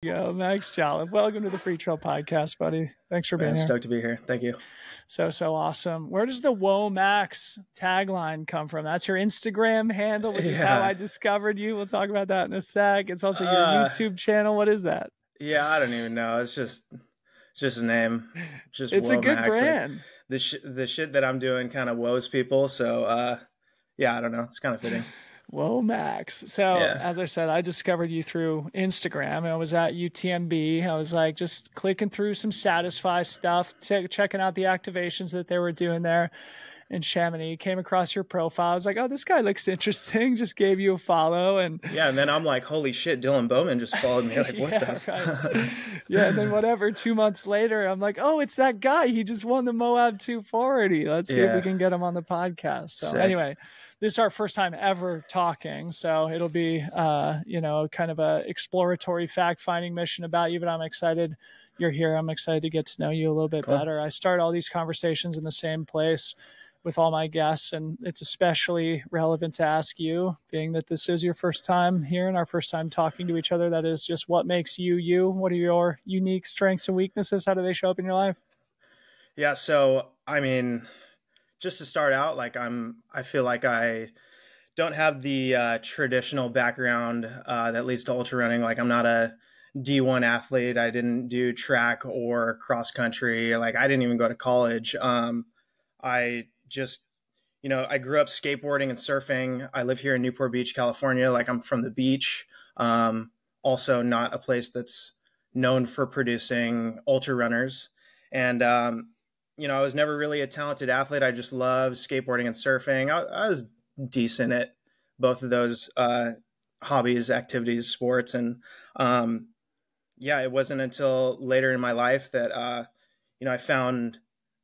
Yo, Max Jolliffe. Welcome to the Freetrail podcast, buddy. Thanks for being Man, here. stoked to be here. Thank you. So awesome. Where does the Whoa Max tagline come from? That's your Instagram handle, which is how I discovered you. We'll talk about that in a sec. It's also your YouTube channel. What is that? Yeah, I don't even know. It's just a name. Just it's Whoa a good Max. brand. Like, the shit that I'm doing kind of woes people. So yeah, I don't know. It's kind of fitting. Whoa, Max. So, as I said, I discovered you through Instagram. I was at UTMB. I was like just clicking through some Satisfy stuff, checking out the activations that they were doing there in Chamonix. Came across your profile. I was like, oh, this guy looks interesting. Just gave you a follow. And then I'm like, holy shit, Dylan Bowman just followed me. Like, what the? Right. And then whatever, 2 months later, I'm like, oh, it's that guy. He just won the Moab 240. Let's see if we can get him on the podcast. So anyway, this is our first time ever talking. So it'll be, kind of a exploratory fact-finding mission about you, but I'm excited you're here. I'm excited to get to know you a little bit better. I start all these conversations in the same place with all my guests, and it's especially relevant to ask you, being that this is your first time here and our first time talking to each other. That is just what makes you you. What are your unique strengths and weaknesses? How do they show up in your life? Yeah, so I mean, just to start out, like I feel like I don't have the traditional background that leads to ultra running. Like, I'm not a D1 athlete. I didn't do track or cross country. Like, I didn't even go to college. I just, I grew up skateboarding and surfing. I live here in Newport Beach, California. Like, I'm from the beach. Also not a place that's known for producing ultra runners. And, I was never really a talented athlete. I just loved skateboarding and surfing. I was decent at both of those hobbies, activities, sports. And it wasn't until later in my life that, I found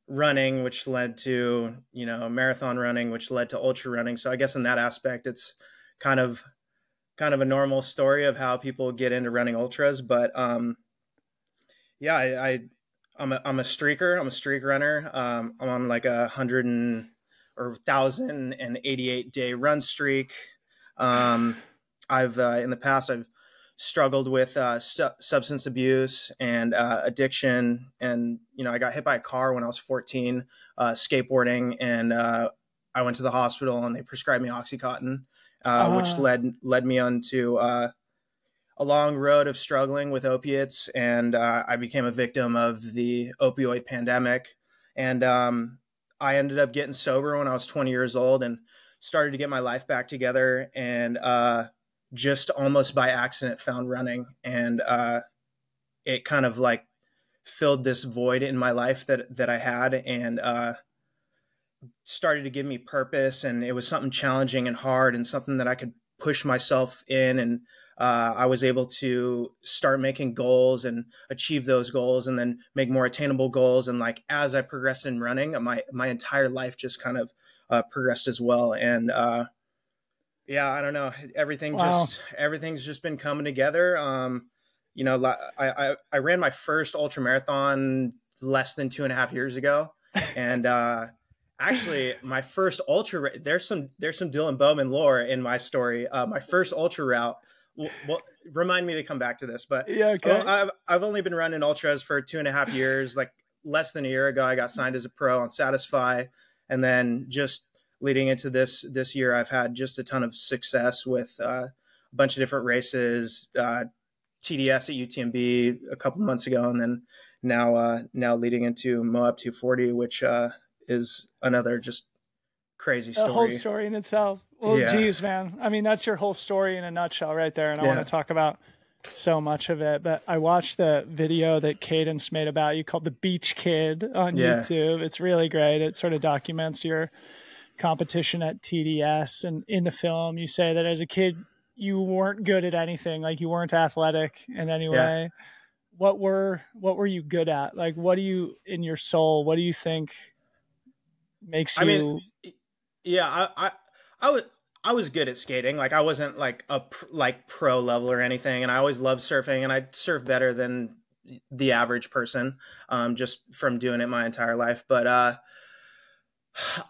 running, which led to, marathon running, which led to ultra running. So I guess in that aspect, it's kind of a normal story of how people get into running ultras. But I'm a streaker. I'm a streak runner. I'm on like 1,088 day run streak. I've in the past I've struggled with substance abuse and addiction, and I got hit by a car when I was 14, skateboarding, and I went to the hospital and they prescribed me OxyContin, which led me onto a long road of struggling with opiates, and I became a victim of the opioid pandemic. And I ended up getting sober when I was 20 years old and started to get my life back together, and just almost by accident found running. And it kind of like filled this void in my life that I had, and started to give me purpose. And it was something challenging and hard and something that I could push myself in. And I was able to start making goals and achieve those goals, and then make more attainable goals. And like, as I progressed in running, my entire life just kind of progressed as well. And I don't know, everything's just been coming together. I ran my first ultra marathon less than 2.5 years ago. And actually my first ultra, there's some Dylan Bowman lore in my story. My first ultra route, well, remind me to come back to this, but I've only been running ultras for 2.5 years. Like, less than a year ago, I got signed as a pro on Satisfy. And then just leading into this year, I've had just a ton of success with a bunch of different races, TDS at UTMB a couple months ago. And then now leading into Moab 240, which is another just crazy story. A whole story in itself. Well, geez, man. I mean, that's your whole story in a nutshell right there. And I want to talk about so much of it. But I watched the video that Cadence made about you called The Beach Kid on YouTube. It's really great. It sort of documents your competition at TDS. And in the film, you say that as a kid, you weren't good at anything. Like, you weren't athletic in any way. What were you good at? Like, what do you, in your soul, what do you think makes you... I was good at skating. Like, I wasn't like pro level or anything. And I always loved surfing, and I surf better than the average person, just from doing it my entire life. But I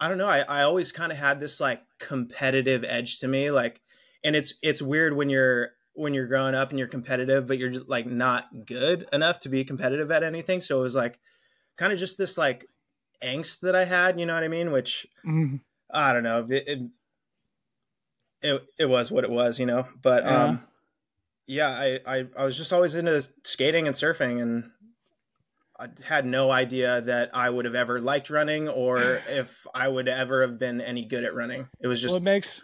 don't know. I always kind of had this like competitive edge to me. Like, and it's weird when you're when you're growing up and you're competitive, but you're just like not good enough to be competitive at anything. So it was like kind of just this like angst that I had, you know what I mean? Which I don't know. It was what it was, you know, but yeah, I was just always into skating and surfing, and I had no idea that I would have ever liked running or if I would ever have been any good at running. It was just well, it makes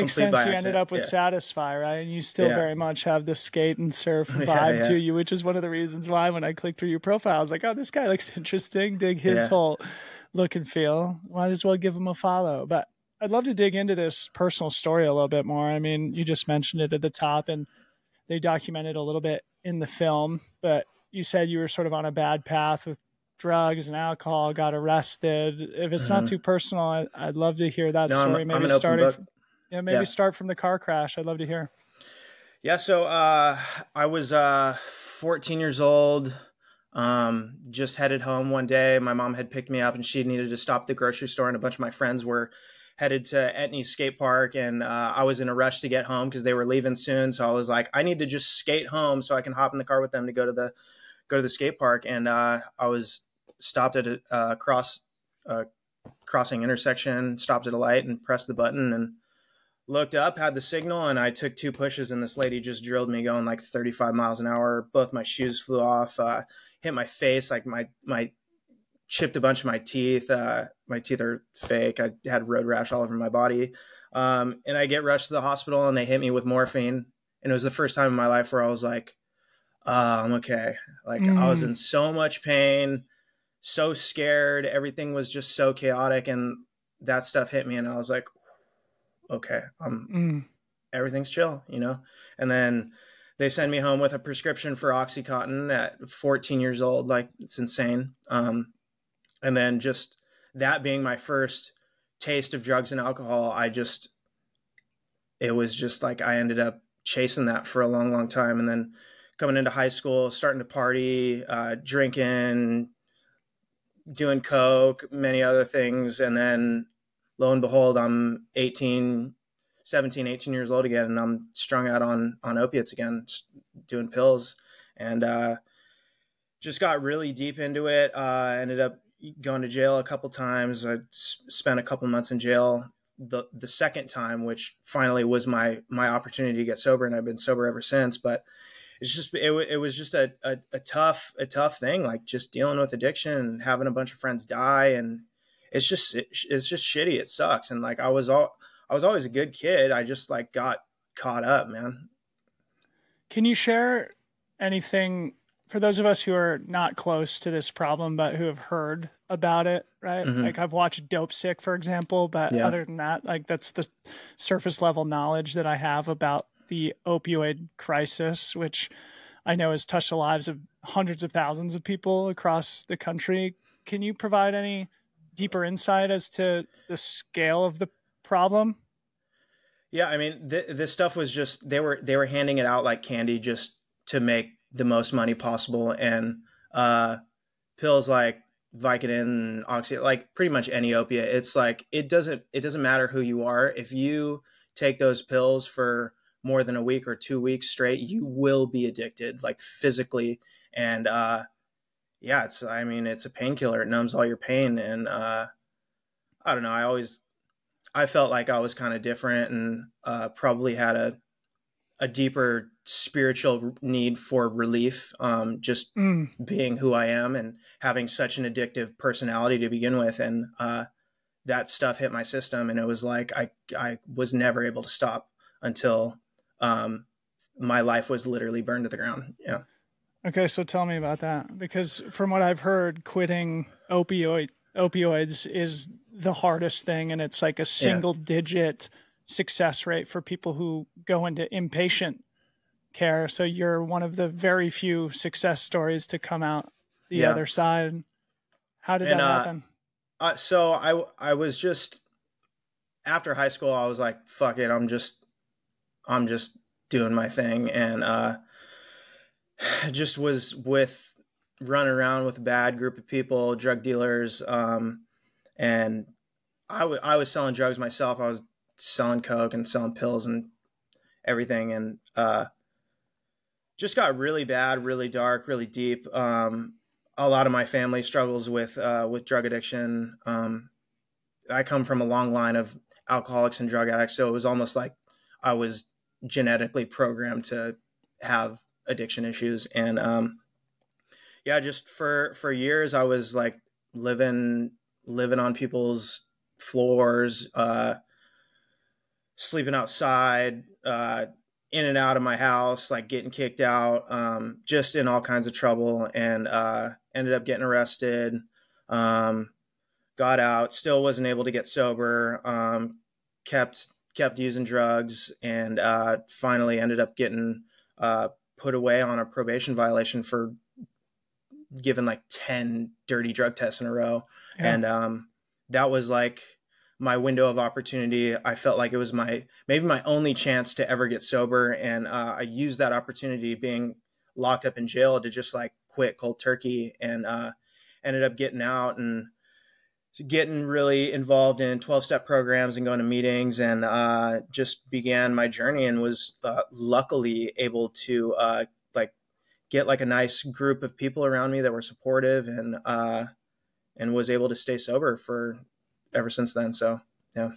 sense. You ended up with Satisfy, right? And you still very much have the skate and surf vibe to you, which is one of the reasons why when I clicked through your profile, I was like, oh, this guy looks interesting. Dig his whole look and feel. Might as well give him a follow. But I'd love to dig into this personal story a little bit more. I mean, you just mentioned it at the top, and they documented a little bit in the film, but you said you were sort of on a bad path with drugs and alcohol, got arrested. If it's not too personal, I'd love to hear that story. Maybe start from the car crash. I'd love to hear. Yeah. So, I was, 14 years old. Just headed home one day. My mom had picked me up and she needed to stop at the grocery store, and a bunch of my friends were headed to Etney skate park, and I was in a rush to get home because they were leaving soon. So I was like, I need to just skate home so I can hop in the car with them to go to the skate park. And I was stopped at a crossing intersection, stopped at a light and pressed the button and looked up, had the signal, and I took 2 pushes, and this lady just drilled me going like 35 miles an hour. Both my shoes flew off, hit my face, like my chipped a bunch of my teeth. My teeth are fake. I had road rash all over my body. And I get rushed to the hospital and they hit me with morphine. And it was the first time in my life where I was like, I'm okay. Like I was in so much pain, so scared. Everything was just so chaotic. And that stuff hit me and I was like, okay, everything's chill, you know? And then they send me home with a prescription for Oxycontin at 14 years old. Like it's insane. And then just that being my first taste of drugs and alcohol, it was just like I ended up chasing that for a long, long time. And then coming into high school, starting to party, drinking, doing coke, many other things. And then lo and behold, I'm 18 years old again, and I'm strung out on opiates again, doing pills, and just got really deep into it. Ended up going to jail a couple times. I spent a couple months in jail. The second time, which finally was my opportunity to get sober, and I've been sober ever since. But it's just it was just a tough thing, like just dealing with addiction and having a bunch of friends die, and it's just shitty. It sucks. And like I was always a good kid. I just like got caught up, man. Can you share anything for those of us who are not close to this problem, but who have heard about it, right? Like I've watched Dope Sick, for example, but other than that, like that's the surface level knowledge that I have about the opioid crisis, which I know has touched the lives of hundreds of thousands of people across the country. Can you provide any deeper insight as to the scale of the problem? Yeah, I mean, this stuff was just they were handing it out like candy just to make the most money possible, and pills like Vicodin, Oxy, like pretty much any opiate. It's like it doesn't matter who you are. If you take those pills for more than a week or 2 weeks straight, you will be addicted, like physically. And yeah, it's a painkiller. It numbs all your pain, and I don't know. I felt like I was kind of different, and probably had a deeper spiritual need for relief, just being who I am and having such an addictive personality to begin with. And that stuff hit my system, and it was like I was never able to stop until my life was literally burned to the ground. Yeah. Okay, so tell me about that, because from what I've heard, quitting opioids is the hardest thing, and it's like a single digit success rate for people who go into inpatient care. So you're one of the very few success stories to come out the other side. How did that happen? So I was just, after high school, I was like, fuck it. I'm just doing my thing. And just was running around with a bad group of people, drug dealers. And I was selling drugs myself. I was selling coke and selling pills and everything. And just got really bad, really dark, really deep. A lot of my family struggles with drug addiction. I come from a long line of alcoholics and drug addicts, so it was almost like I was genetically programmed to have addiction issues. And yeah, just for years I was like living on people's floors, sleeping outside, in and out of my house, like getting kicked out, just in all kinds of trouble, and ended up getting arrested. Got out, still wasn't able to get sober, kept using drugs, and finally ended up getting put away on a probation violation for giving like 10 dirty drug tests in a row. Yeah. And that was like my window of opportunity. I felt like it was maybe my only chance to ever get sober. And I used that opportunity, being locked up in jail, to just like quit cold turkey, and ended up getting out and getting really involved in 12-step programs and going to meetings, and just began my journey, and was luckily able to like get like a nice group of people around me that were supportive, and was able to stay sober for ever since then. So, yeah.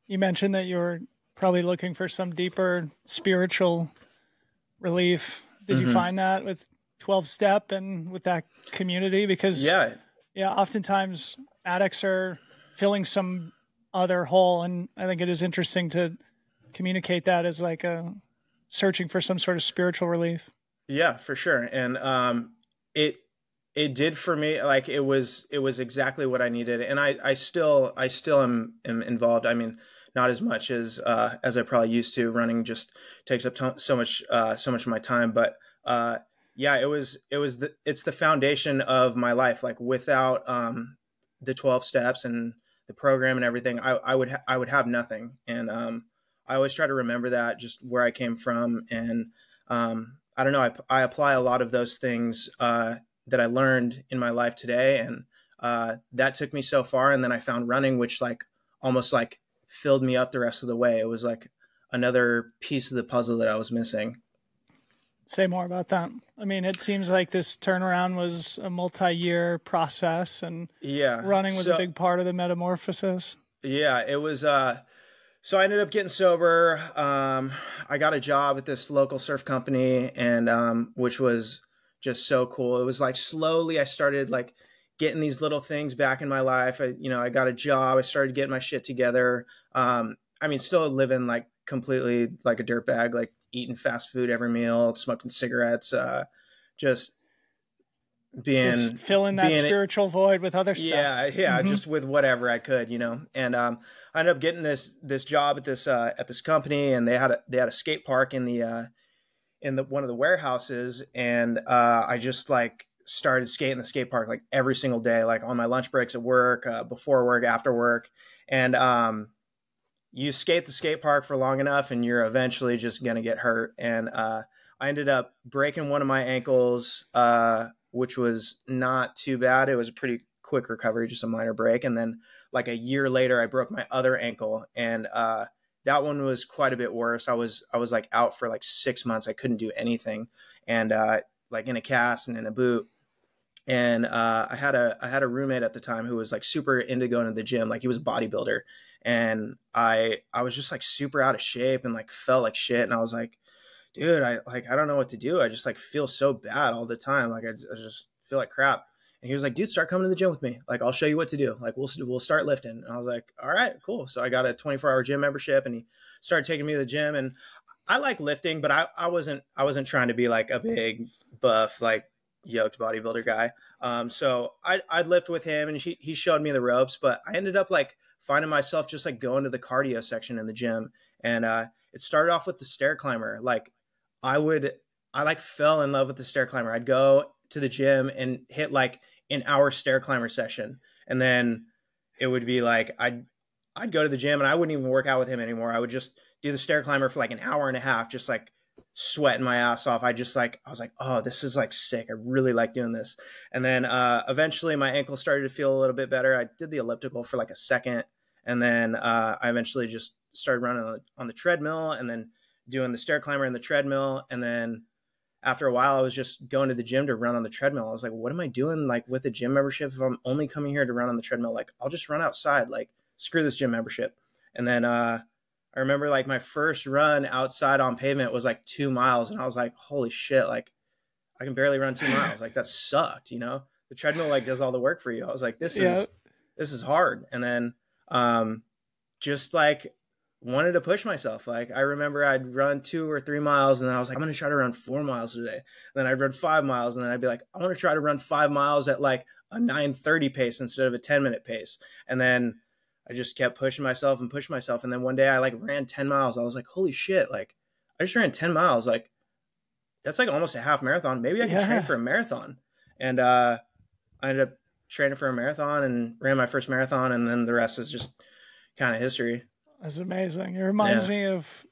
You mentioned that you were probably looking for some deeper spiritual relief. Did you find that with 12-step and with that community? Because oftentimes addicts are filling some other hole, and I think it is interesting to communicate that as like a searching for some sort of spiritual relief. Yeah, for sure. And it did for me. Like it was exactly what I needed. And I still am involved. I mean, not as much as I probably used to. Running just takes up so much of my time. But yeah, it's the foundation of my life. Like without the 12 steps and the program and everything, I would have nothing. And I always try to remember that, just where I came from. And I don't know, I apply a lot of those things that I learned in my life today. And that took me so far. And then I found running, which like almost like filled me up the rest of the way. It was like another piece of the puzzle that I was missing. Say more about that. I mean, it seems like this turnaround was a multi-year process, and running was a big part of the metamorphosis. Yeah, it was. So I ended up getting sober. I got a job at this local surf company, and which was just so cool. It was like slowly I started like getting these little things back in my life. I got a job. I started getting my shit together. I mean, still living like completely like a dirtbag, like eating fast food every meal, smoking cigarettes, just filling that spiritual void with other stuff. Yeah, just with whatever I could, And I ended up getting this job at this company, and they had a skate park in the one of the warehouses, and I just like started skating the skate park like every single day, like on my lunch breaks at work, before work, after work. And you skate the skate park for long enough and you're eventually just going to get hurt. And I ended up breaking one of my ankles, which was not too bad. It was a pretty quick recovery, just a minor break. And then like a year later, I broke my other ankle, and that one was quite a bit worse. I was like out for like 6 months. I couldn't do anything, and like in a cast and in a boot. And I had a roommate at the time who was like super into going to the gym. Like he was a bodybuilder, and I was just like super out of shape and like felt like shit. And I was like, dude, I don't know what to do. I just like feel so bad all the time. Like I just feel like crap. And he was like, dude, start coming to the gym with me. Like, I'll show you what to do. Like, we'll start lifting. And I was like, all right, cool. So I got a 24-hour gym membership, and he started taking me to the gym. And I like lifting, but I wasn't trying to be like a big buff, like yoked bodybuilder guy. So I'd lift with him, and he showed me the ropes, but I ended up like finding myself just like going to the cardio section in the gym. And it started off with the stair climber. Like I like fell in love with the stair climber. I'd go to the gym and hit like an hour stair climber session. And then it would be like, I'd go to the gym and I wouldn't even work out with him anymore. I would just do the stair climber for like an hour and a half, just like sweating my ass off. I was like, oh, this is like sick. I really like doing this. And then eventually my ankle started to feel a little bit better. I did the elliptical for like a second. And then I eventually just started running on the treadmill, and then doing the stair climber and the treadmill. And then after a while, I was just going to the gym to run on the treadmill. I was like, what am I doing like with a gym membership if I'm only coming here to run on the treadmill? Like, I'll just run outside. Like, screw this gym membership. And then I remember like my first run outside on pavement was like 2 miles. And I was like, holy shit, like I can barely run 2 miles. Like that sucked, you know? The treadmill like does all the work for you. I was like, this is hard. And then just like wanted to push myself. Like I remember I'd run 2 or 3 miles and then I was like, I'm going to try to run 4 miles today. And then I'd run 5 miles and then I'd be like, I want to try to run 5 miles at like a 9:30 pace instead of a 10-minute pace. And then I just kept pushing myself and pushing myself. And then one day I like ran 10 miles. I was like, holy shit. Like I just ran 10 miles. Like that's like almost a half marathon. Maybe I can train for a marathon. And I ended up training for a marathon and ran my first marathon. And then the rest is just kind of history. That's amazing. It reminds me of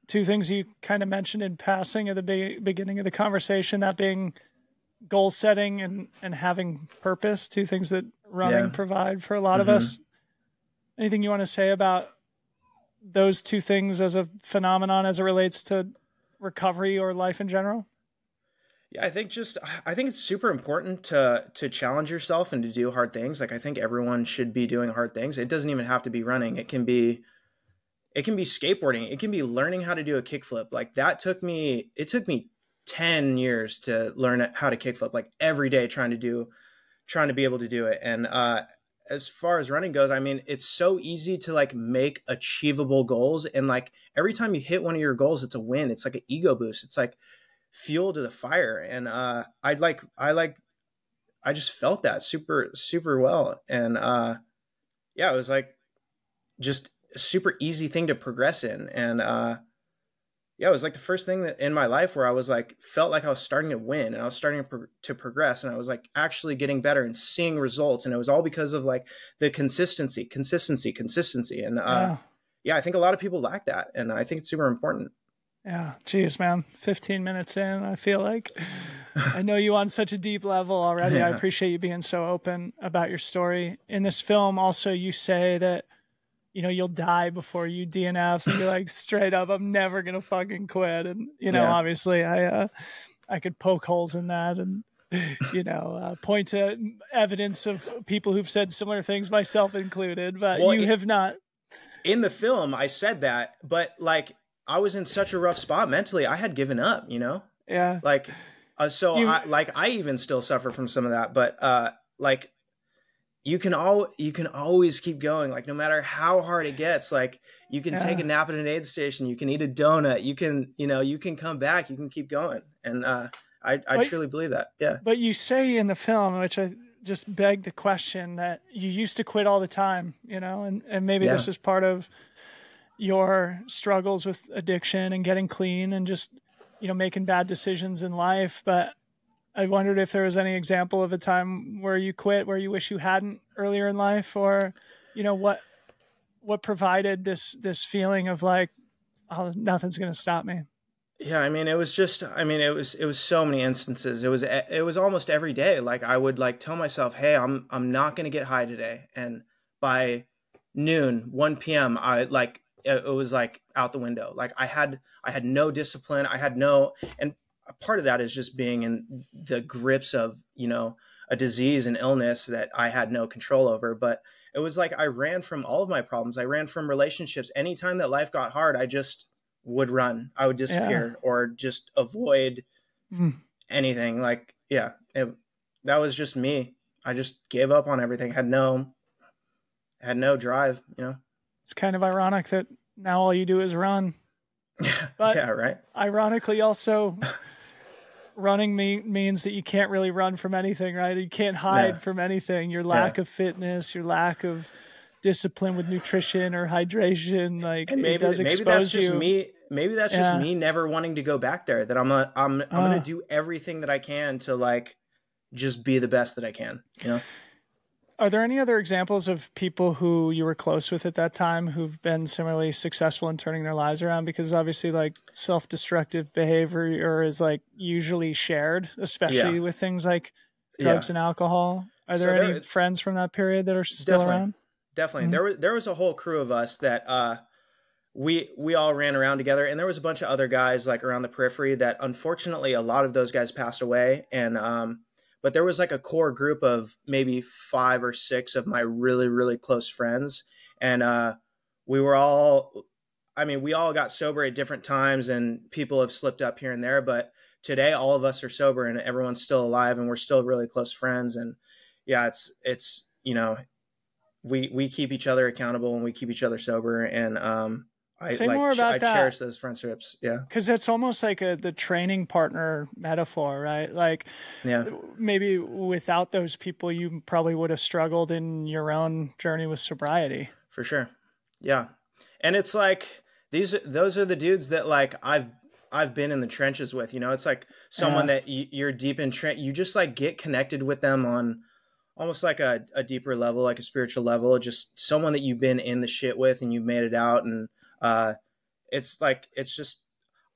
2 things you kind of mentioned in passing at the beginning of the conversation, that being goal setting and having purpose, 2 things that running provide for a lot of us. Anything you want to say about those 2 things as a phenomenon as it relates to recovery or life in general? Yeah, I think it's super important to challenge yourself and to do hard things. Like I think everyone should be doing hard things. It doesn't even have to be running. It can be skateboarding. It can be learning how to do a kickflip. Like it took me 10 years to learn how to kickflip, like every day trying to be able to do it. And as far as running goes, I mean, it's so easy to like make achievable goals. And like every time you hit one of your goals, it's a win. It's like an ego boost. It's like fuel to the fire. And I just felt that super, super well. And it was like just a super easy thing to progress in. And it was like the first thing that in my life where I was like, felt like I was starting to win and I was starting to progress. And I was like actually getting better and seeing results. And it was all because of like the consistency. And I think a lot of people lack that. And I think it's super important. Yeah. Geez, man, 15 minutes in, I feel like I know you on such a deep level already. I appreciate you being so open about your story. In this film, also, you say that, you know, you'll die before you DNF, and you're like, straight up, I'm never going to fucking quit. And, you know, obviously I could poke holes in that and, you know, point to evidence of people who've said similar things, myself included, but you have not. In the film, I said that, but like, I was in such a rough spot mentally. I had given up, you know? Yeah. Like, I even still suffer from some of that, but like, you can always keep going. Like no matter how hard it gets, like you can take a nap at an aid station, you can eat a donut, you can come back, you can keep going. And I truly believe that. Yeah. But you say in the film, which I just begged the question, that you used to quit all the time, you know, and maybe this is part of your struggles with addiction and getting clean and just, you know, making bad decisions in life. But I wondered if there was any example of a time where you quit, where you wish you hadn't earlier in life, or, you know, what provided this feeling of like, oh, nothing's going to stop me. Yeah. I mean, it was so many instances. It was almost every day. Like I would like tell myself, hey, I'm not going to get high today. And by noon, 1 PM, it was like out the window. Like I had no discipline. And a part of that is just being in the grips of, you know, a disease and illness that I had no control over. But it was like, I ran from all of my problems. I ran from relationships. Anytime that life got hard, I just would run. I would disappear or just avoid anything. Like, that was just me. I just gave up on everything. Had no drive, you know? It's kind of ironic that now all you do is run. But right. Ironically, also, running means that you can't really run from anything, right? You can't hide from anything. Your lack of fitness, your lack of discipline with nutrition or hydration, like, and maybe, it does expose you. Maybe that's just me never wanting to go back there. That I'm going to do everything that I can to like just be the best that I can, you know? Are there any other examples of people who you were close with at that time who've been similarly successful in turning their lives around? Because obviously like self-destructive behavior is like usually shared, especially with things like drugs and alcohol. Are there any friends from that period that are still around? Definitely. Mm-hmm. There was a whole crew of us that we all ran around together, and there was a bunch of other guys like around the periphery that unfortunately a lot of those guys passed away. And but there was like a core group of maybe 5 or 6 of my really, really close friends. And we were all, I mean, we all got sober at different times, and people have slipped up here and there, but today all of us are sober and everyone's still alive, and we're still really close friends. And yeah, it's, you know, we keep each other accountable and we keep each other sober. And Say more about that. I cherish those friendships. Yeah. Because it's almost like the training partner metaphor, right? Like, yeah, maybe without those people, you probably would have struggled in your own journey with sobriety. For sure. Yeah. And it's like, those are the dudes that like I've been in the trenches with, you know. It's like someone that you're deep in, you just like get connected with them on almost like a deeper level, like a spiritual level, just someone that you've been in the shit with and you've made it out. And it's like, it's just,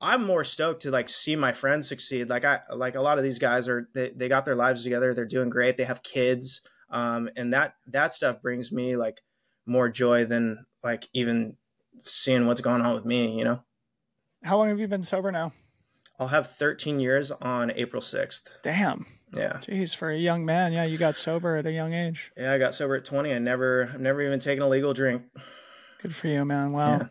I'm more stoked to like see my friends succeed. Like a lot of these guys they got their lives together. They're doing great. They have kids. And that stuff brings me like more joy than like even seeing what's going on with me, you know? How long have you been sober now? I'll have 13 years on April 6th. Damn. Yeah. Jeez, for a young man. Yeah. You got sober at a young age. Yeah. I got sober at 20. I've never even taken a legal drink. Good for you, man. Wow. Yeah.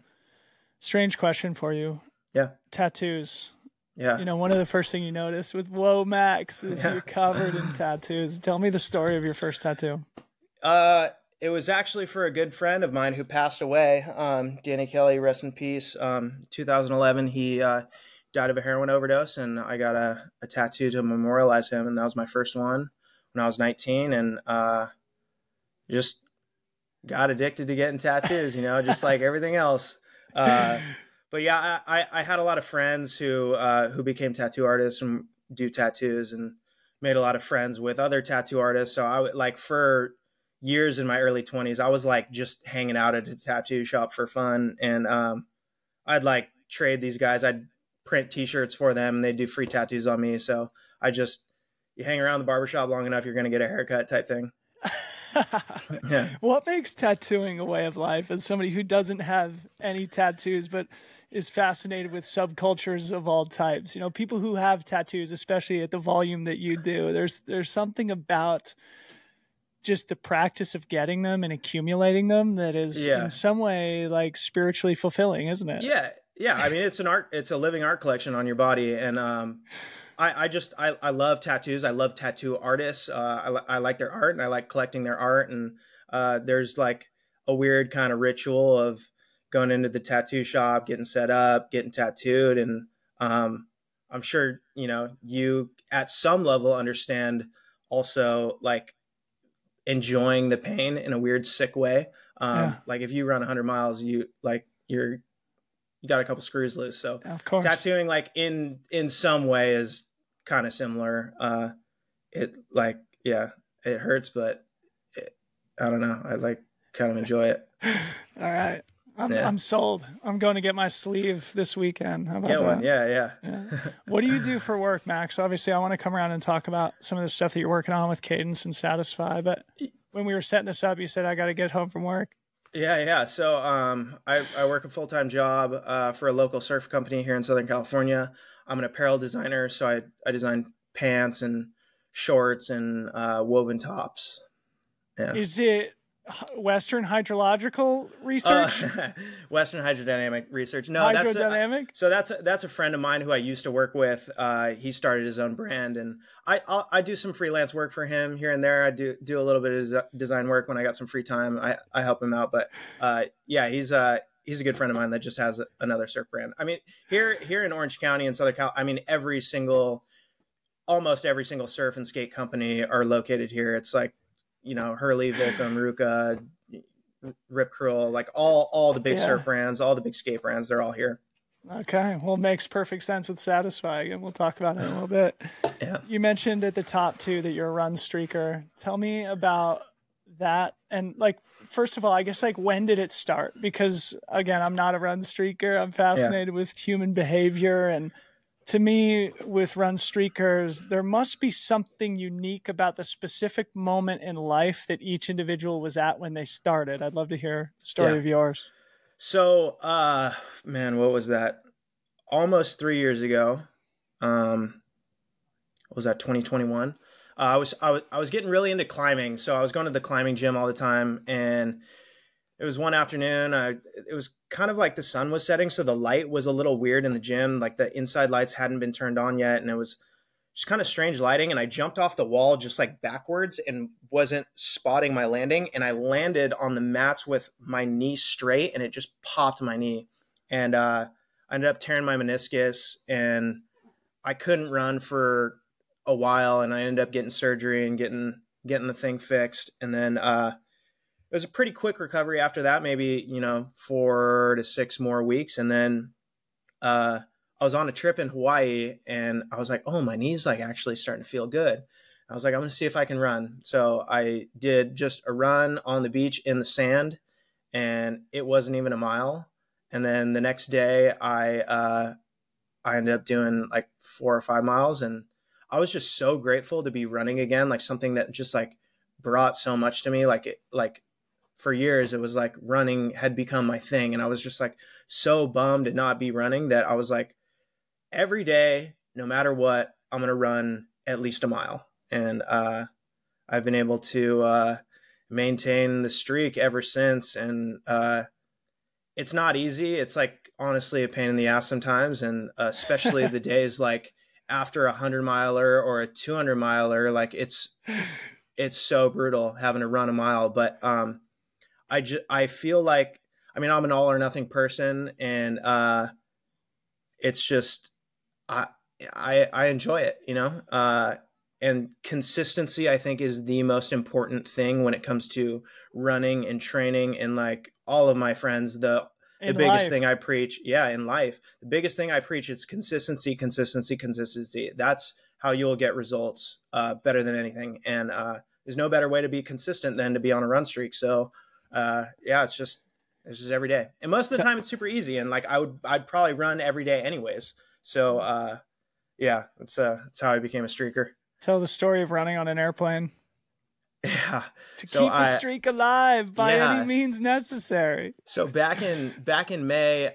Strange question for you. Yeah. Tattoos. Yeah. You know, one of the first thing you notice with Whoa Max is you're covered in tattoos. Tell me the story of your first tattoo. It was actually for a good friend of mine who passed away. Danny Kelly, rest in peace. 2011, he died of a heroin overdose, and I got a tattoo to memorialize him. And that was my first one when I was 19. And just got addicted to getting tattoos, you know, just like everything else. But yeah, I had a lot of friends who became tattoo artists and do tattoos, and made a lot of friends with other tattoo artists. So I would like, for years in my early 20s, I was like just hanging out at a tattoo shop for fun. And I'd like trade these guys. I'd print t-shirts for them and they'd do free tattoos on me. So you hang around the barbershop long enough, you're going to get a haircut type thing. Yeah. What makes tattooing a way of life? As somebody who doesn't have any tattoos but is fascinated with subcultures of all types, you know, people who have tattoos, especially at the volume that you do, there's something about just the practice of getting them and accumulating them that is in some way like spiritually fulfilling, isn't it? Yeah. Yeah. I mean, it's a living art collection on your body. And I love tattoos. I love tattoo artists. I like their art, and I like collecting their art. And there's like a weird kind of ritual of going into the tattoo shop, getting set up, getting tattooed. And I'm sure, you know, you at some level understand also like enjoying the pain in a weird, sick way. Like if you run 100 miles, you got a couple screws loose. So of course, tattooing like in some way is kind of similar. It hurts, but I don't know. I like kind of enjoy it. All right. I'm sold. I'm going to get my sleeve this weekend. How about that? One. Yeah. What do you do for work, Max? Obviously, I want to come around and talk about some of the stuff that you're working on with Cadence and Satisfy. But when we were setting this up, you said, I got to get home from work. Yeah. So I work a full-time job for a local surf company here in Southern California. I'm an apparel designer, so I design pants and shorts and woven tops. Yeah. Is it Western hydrological research? Western hydrodynamic research. No, hydrodynamic. That's a friend of mine who I used to work with. He started his own brand, and I do some freelance work for him here and there. I do a little bit of design work when I got some free time. I help him out, but yeah, he's a good friend of mine that just has another surf brand. I mean, here in Orange County in Southern Cal, I mean, almost every single surf and skate company are located here. It's like, you know, Hurley, Volcom, Ruka, Rip Curl, like all the big surf brands, all the big skate brands, they're all here. Okay. Well, makes perfect sense with Satisfy, and we'll talk about it in a little bit. Yeah. You mentioned at the top too that you're a run streaker. Tell me about that. And like, first of all, I guess like, when did it start? Because again, I'm not a run streaker. I'm fascinated with human behavior, and to me, with run streakers, there must be something unique about the specific moment in life that each individual was at when they started. I'd love to hear a story of yours. So, man, what was that? Almost 3 years ago. What was that, 2021? I was getting really into climbing, so I was going to the climbing gym all the time, and it was one afternoon. It was kind of like the sun was setting, so the light was a little weird in the gym. Like the inside lights hadn't been turned on yet, and it was just kind of strange lighting. And I jumped off the wall just like backwards and wasn't spotting my landing. And I landed on the mats with my knee straight, and it just popped my knee. And I ended up tearing my meniscus, and I couldn't run for a while. And I ended up getting surgery and getting the thing fixed. And then it was a pretty quick recovery after that, maybe, 4 to 6 more weeks. And then I was on a trip in Hawaii, and I was like, oh, my knee's like actually starting to feel good. I was like, I'm going to see if I can run. So I did just a run on the beach in the sand, and it wasn't even a mile. And then the next day I ended up doing like 4 or 5 miles, and I was just so grateful to be running again, like something that just like brought so much to me. Like for years, it was like running had become my thing. And I was just like so bummed to not be running that I was like, every day, no matter what, I'm going to run at least a mile. And I've been able to maintain the streak ever since. And it's not easy. It's like honestly a pain in the ass sometimes. And especially the days like after 100-miler or a 200-miler, like it's so brutal having to run a mile. But I feel like, I mean, I'm an all or nothing person, and it's just, I enjoy it, and consistency, I think, is the most important thing when it comes to running and training. And like all of my friends, the biggest thing I preach, in life, the biggest thing I preach is consistency, consistency, consistency. That's how you'll get results better than anything. And there's no better way to be consistent than to be on a run streak. So it's just every day. And most of the time it's super easy. And like I'd probably run every day anyways. So that's how I became a streaker. Tell the story of running on an airplane. Yeah. To keep the streak alive by any means necessary. So back in May,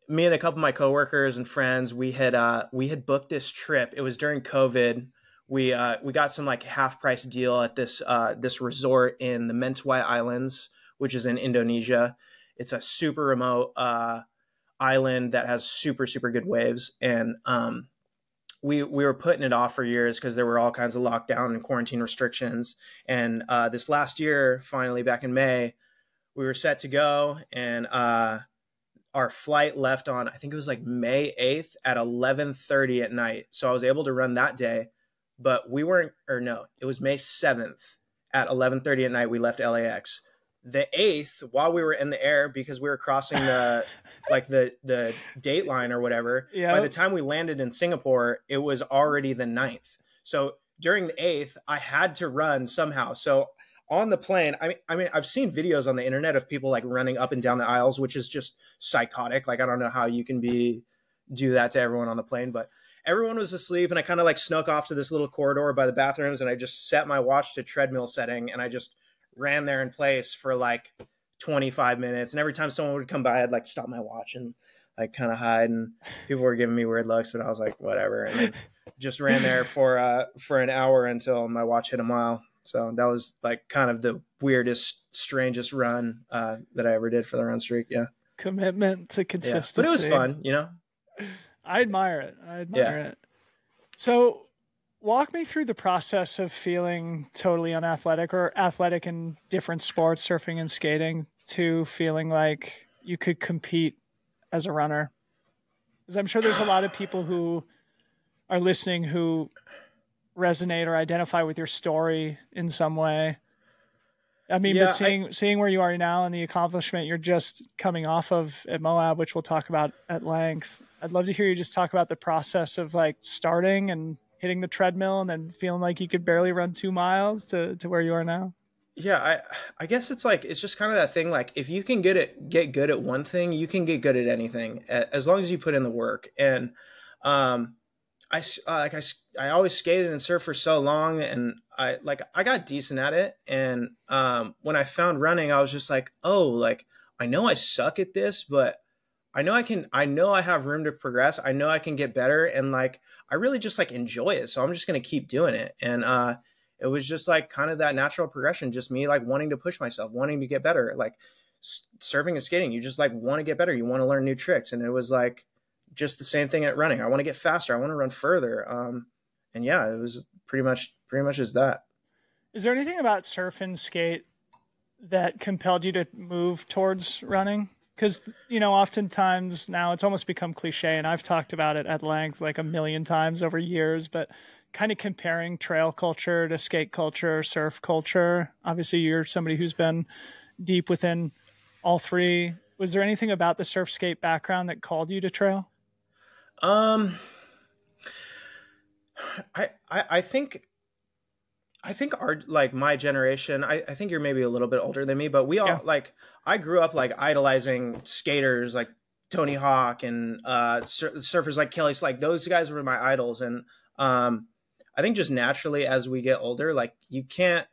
me and a couple of my coworkers and friends, we had booked this trip. It was during COVID. We got some like half price deal at this resort in the Mentawai Islands, which is in Indonesia. It's a super remote island that has super, super good waves. And we were putting it off for years because there were all kinds of lockdown and quarantine restrictions. And this last year, finally back in May, we were set to go, and our flight left on, I think it was like May 8th at 11:30 at night. So I was able to run that day. But it was May 7th at 11:30 at night. We left LAX. The 8th, while we were in the air, because we were crossing the date line or whatever, by the time we landed in Singapore, it was already the 9th. So during the 8th, I had to run somehow. So on the plane, I mean, I've seen videos on the internet of people like running up and down the aisles, which is just psychotic. Like, I don't know how you can do that to everyone on the plane, but everyone was asleep, and I kind of like snuck off to this little corridor by the bathrooms, and I just set my watch to treadmill setting, and I just ran there in place for like 25 minutes. And every time someone would come by, I'd like stop my watch and like kind of hide, and people were giving me weird looks, but I was like, whatever. And then just ran there for an hour until my watch hit a mile. So that was like kind of the weirdest, strangest run that I ever did for the run streak. Yeah. Commitment to consistency. But it was fun, I admire it. So walk me through the process of feeling totally unathletic or athletic in different sports, surfing and skating, to feeling like you could compete as a runner. Because I'm sure there's a lot of people who are listening who resonate or identify with your story in some way. I mean, but seeing where you are now and the accomplishment you're just coming off of at Moab, which we'll talk about at length, I'd love to hear you just talk about the process of like starting and hitting the treadmill and then feeling like you could barely run 2 miles to where you are now. Yeah, I guess it's just kind of that thing. Like, if you can get good at one thing, you can get good at anything as long as you put in the work. And I always skated and surfed for so long, and I got decent at it. And when I found running, I was just like, oh, like I know I suck at this, but I know I have room to progress. I know I can get better. And like, I really just like enjoy it. So I'm just going to keep doing it. And, it was just like kind of that natural progression, just me like wanting to push myself, wanting to get better, like surfing and skating. You just like want to get better. You want to learn new tricks. And it was like just the same thing at running. I want to get faster. I want to run further. And yeah, it was pretty much as that. Is there anything about surf and skate that compelled you to move towards running? Because, you know, oftentimes now it's almost become cliche, and I've talked about it at length like a million times over years, but kind of comparing trail culture to skate culture, surf culture. Obviously, you're somebody who's been deep within all three. Was there anything about the surf skate background that called you to trail? I think our, like my generation, I think you're maybe a little bit older than me, but we all like, I grew up like idolizing skaters like Tony Hawk and surfers like Kelly. Like those guys were my idols. And I think just naturally as we get older, like you can't,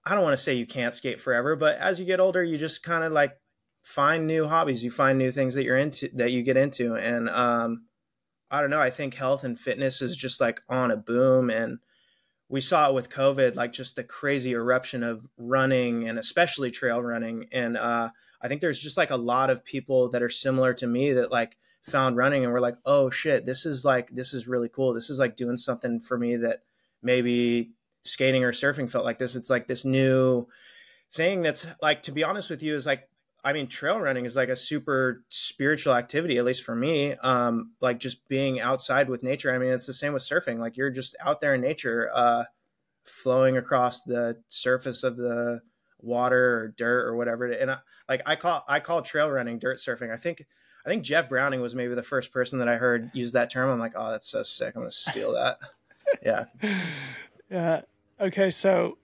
I don't want to say you can't skate forever, but as you get older, you just kind of like find new hobbies. You find new things that you're into, that you get into. And I don't know, I think health and fitness is just like on a boom. And we saw it with COVID, like just the crazy eruption of running and especially trail running. And I think there's just like a lot of people that are similar to me that like found running and were like, oh shit, this is really cool. This is like doing something for me that maybe skating or surfing felt like this. It's like this new thing that's like, to be honest with you, is like, I mean, trail running is like a super spiritual activity, at least for me. Like just being outside with nature. I mean, it's the same with surfing. Like you're just out there in nature, flowing across the surface of the water or dirt or whatever. And I call trail running dirt surfing. I think Jeff Browning was maybe the first person that I heard use that term. I'm like, oh, that's so sick. I'm going to steal that. Yeah. Yeah. Okay. So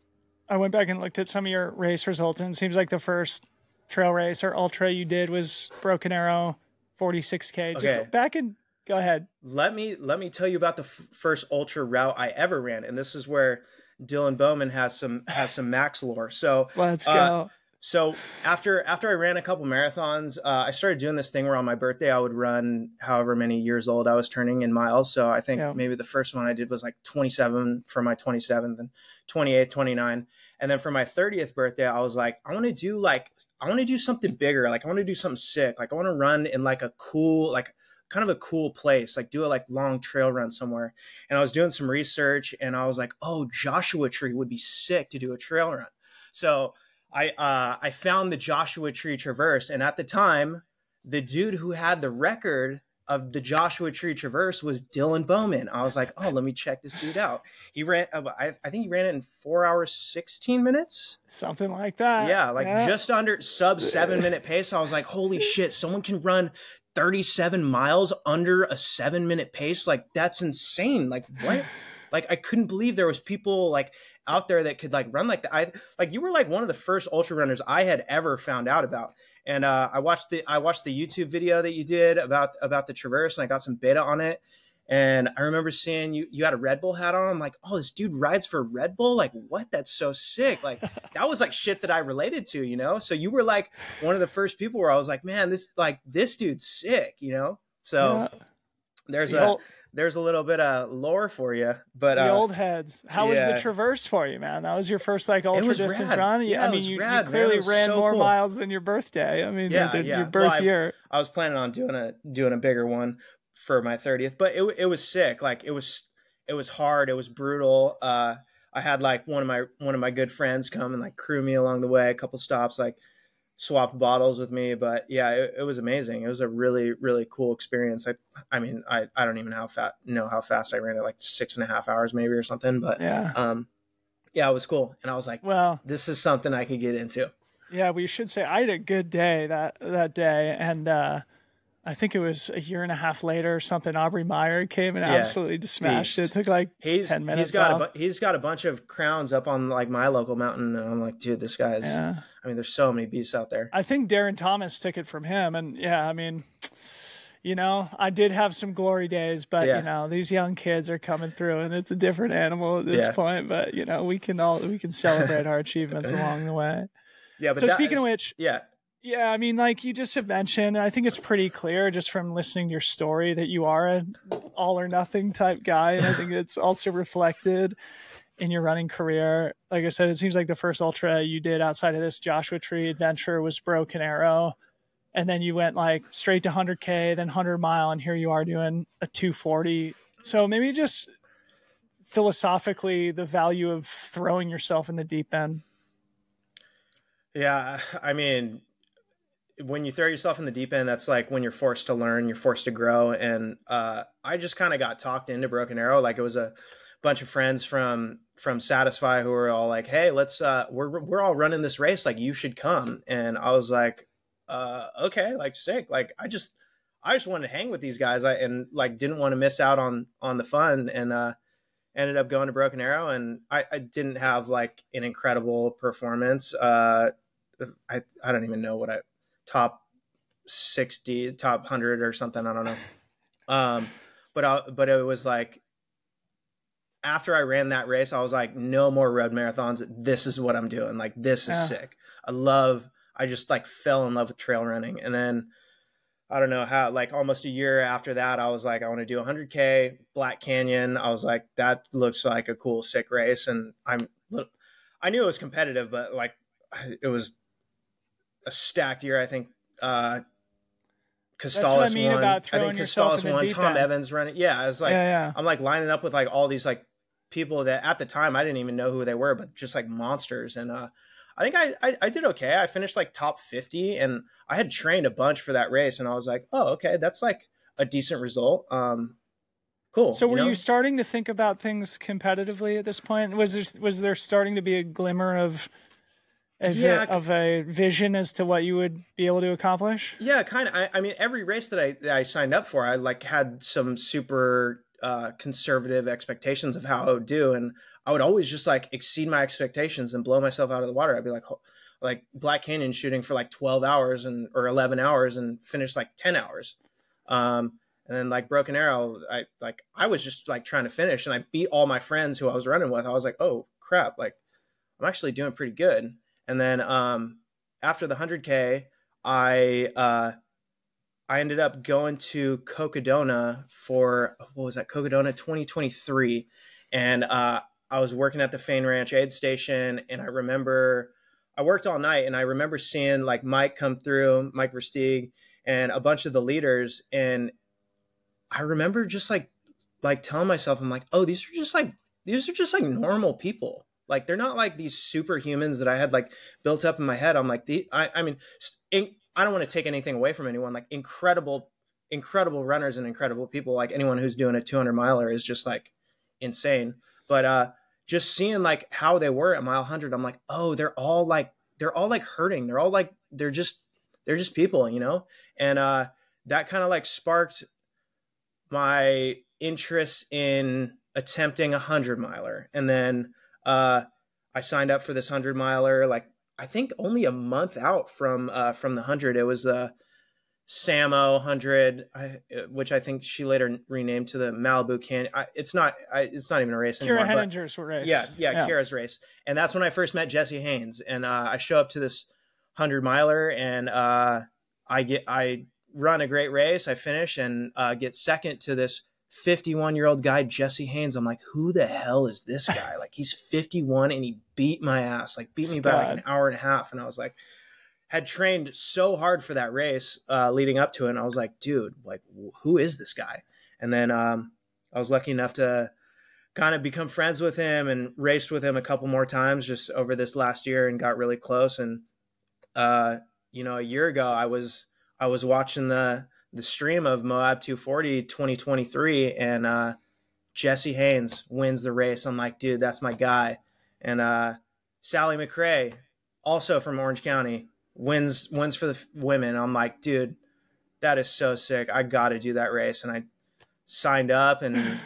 I went back and looked at some of your race results, and it seems like the first trail race or ultra you did was Broken Arrow 46K. Just Okay. back in, go ahead. Let me tell you about the first ultra route I ever ran. And this is where Dylan Bowman has some Max lore. So let's go. So after I ran a couple marathons, I started doing this thing where on my birthday, I would run however many years old I was turning in miles. So I think maybe the first one I did was like 27 for my 27th and 28, 29. And then for my 30th birthday, I was like, I want to do something bigger. Like I want to do something sick. Like I want to run in like a cool, like kind of a cool place, like do a like long trail run somewhere. And I was doing some research and I was like, oh, Joshua Tree would be sick to do a trail run. So I found the Joshua Tree Traverse. And at the time, the dude who had the record of the Joshua Tree Traverse was Dylan Bowman. I was like, oh, let me check this dude out. He ran, I think he ran it in 4 hours, 16 minutes. Something like that. Yeah, just under sub 7 minute pace. I was like, holy shit, someone can run 37 miles under a 7 minute pace. Like, that's insane. Like, what? Like, I couldn't believe there was people like out there that could like run like that. You were like one of the first ultra runners I had ever found out about. And I watched the YouTube video that you did about the Traverse, and I got some beta on it. And I remember seeing you had a Red Bull hat on. I'm like, oh, this dude rides for Red Bull? Like, what? That's so sick. Like, that was like shit that I related to, you know? So you were like one of the first people where I was like, man, this dude's sick, you know? So there's a little bit of lore for you, but the old heads. How was the Traverse for you, man? That was your first like ultra distance run. Yeah, I mean, you clearly ran more miles than your birthday. I mean, your birth year. I was planning on doing a bigger one for my 30th, but it was sick. Like it was hard. It was brutal. I had like one of my good friends come and like crew me along the way, a couple stops, like swap bottles with me. But yeah, it was amazing. It was a really, really cool experience. I mean, I don't even know how fast I ran it, like 6.5 hours maybe or something. But yeah, it was cool. And I was like, well, this is something I could get into. Yeah, we should say I had a good day that day. And I think it was a year and a half later or something, Aubrey Meyer came and absolutely smashed it. It took like 10 minutes. He's got a bunch of crowns up on like my local mountain. And I'm like, dude, this guy's, I mean, there's so many beasts out there. I think Darren Thomas took it from him. And yeah, I mean, you know, I did have some glory days, but you know, these young kids are coming through and it's a different animal at this point. But you know, we can celebrate our achievements along the way. Yeah. But so speaking of which, Yeah, I mean, like you just have mentioned, I think it's pretty clear just from listening to your story that you are an all or nothing type guy. And I think it's also reflected in your running career. Like I said, it seems like the first ultra you did outside of this Joshua Tree adventure was Broken Arrow. And then you went like straight to 100K, then 100 mile, and here you are doing a 240. So maybe just philosophically the value of throwing yourself in the deep end. Yeah, I mean, when you throw yourself in the deep end, that's like when you're forced to learn, you're forced to grow. And I just kind of got talked into Broken Arrow. Like it was a bunch of friends from Satisfy who were all like, hey, let's we're all running this race, like you should come. And I was like, okay, like sick. Like I just wanted to hang with these guys. And like didn't want to miss out on the fun, and ended up going to Broken Arrow. And I didn't have like an incredible performance. I don't even know what top 60, top 100 or something. I don't know. But it was like, after I ran that race, I was like, no more road marathons. This is what I'm doing. Like, this is sick. I just like fell in love with trail running. And then I don't know how, like almost a year after that, I was like, I want to do 100K Black Canyon. I was like, that looks like a cool, sick race. And I knew it was competitive, but like it was a stacked year. I think Costalis won. I think Costalis won. Tom Evans running. Yeah, I was like, I'm like lining up with like all these like people that at the time I didn't even know who they were, but just like monsters. And I think I did okay. I finished like top 50, and I had trained a bunch for that race, and I was like, oh, okay, that's like a decent result. Cool. So were you starting to think about things competitively at this point? Was there starting to be a glimmer of a vision as to what you would be able to accomplish? Yeah, kind of. I mean, every race that I signed up for, I like had some super conservative expectations of how I would do, and I would always just like exceed my expectations and blow myself out of the water. I'd be like Black Canyon shooting for like 12 hours or 11 hours and finish like 10 hours. And then like Broken Arrow, I was just like trying to finish, and I beat all my friends who I was running with. I was like, oh crap, like I'm actually doing pretty good. And then after the 100K, I ended up going to Cocodona for, what was that, Cocodona 2023. And I was working at the Fain Ranch aid station, and I remember I worked all night, and I remember seeing like Mike come through, Mike Versteeg, and a bunch of the leaders. And I remember just like telling myself, I'm like, oh, these are just like normal people. Like, they're not like these superhumans that I had like built up in my head. I'm like, I mean, I don't want to take anything away from anyone. Like incredible runners and incredible people. Like anyone who's doing a 200 miler is just like insane. But just seeing like how they were at mile 100, I'm like, oh, they're all like hurting. They're just people, you know? And that kind of like sparked my interest in attempting a 100 miler. And then I signed up for this 100 miler, like I think only a month out from the 100. It was Samo 100, which I think she later renamed to the Malibu Canyon. It's not even a race anymore. Kira Henninger's race. Yeah, Kira's race. And that's when I first met Jesse Haynes. And I show up to this 100 miler, and I run a great race. I finish and get second to this 51-year-old guy, Jesse Haynes. I'm like, who the hell is this guy? Like, he's 51 and he beat my ass, like beat me by like an hour and a half. And I was like, had trained so hard for that race leading up to it. And I was like, dude, like, who is this guy? And then I was lucky enough to kind of become friends with him and raced with him a couple more times just over this last year and got really close. And, a year ago, I was watching the stream of Moab 240 2023, and Jesse Haynes wins the race. I'm like, dude, that's my guy. And Sally McRae, also from Orange County, wins for the women. I'm like, dude, that is so sick. I got to do that race. And I signed up and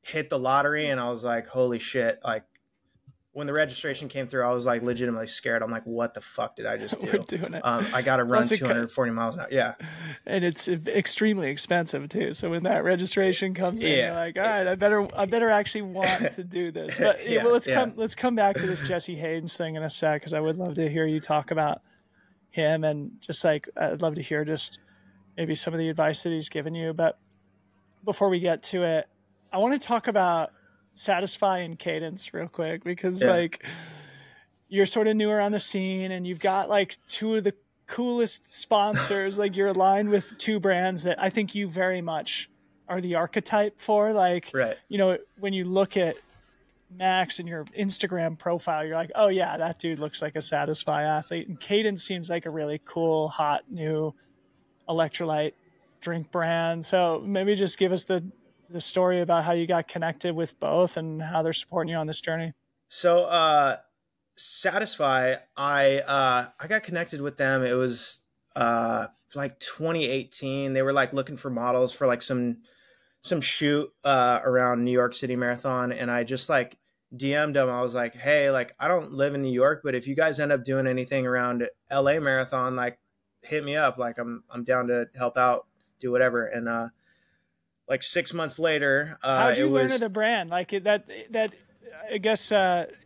hit the lottery, and I was like, holy shit. Like, when the registration came through, I was like legitimately scared. I'm like, what the fuck did I just do? We're doing it. I got to run 240 miles an hour. Yeah. And it's extremely expensive too. So when that registration comes in, you're like, all right, I better actually want to do this. But let's come back to this Jesse Haynes thing in a sec, because I would love to hear you talk about him, and just like, I'd love to hear just maybe some of the advice that he's given you. But before we get to it, I want to talk about Satisfy and Cadence real quick, because like you're sort of newer on the scene and you've got like two of the coolest sponsors. Like you're aligned with two brands that I think you very much are the archetype for. Like, you know, when you look at Max and your Instagram profile, you're like, oh yeah, that dude looks like a Satisfy athlete. And Cadence seems like a really cool, hot, new electrolyte drink brand. So maybe just give us the story about how you got connected with both and how they're supporting you on this journey. So Satisfy, I got connected with them. It was like 2018. They were like looking for models for like some shoot around New York City Marathon, and I just like DM'd them. I was like, hey, like I don't live in New York, but if you guys end up doing anything around LA Marathon, like hit me up. Like I'm down to help out, do whatever. And like 6 months later, how'd you learn of the brand? Like that I guess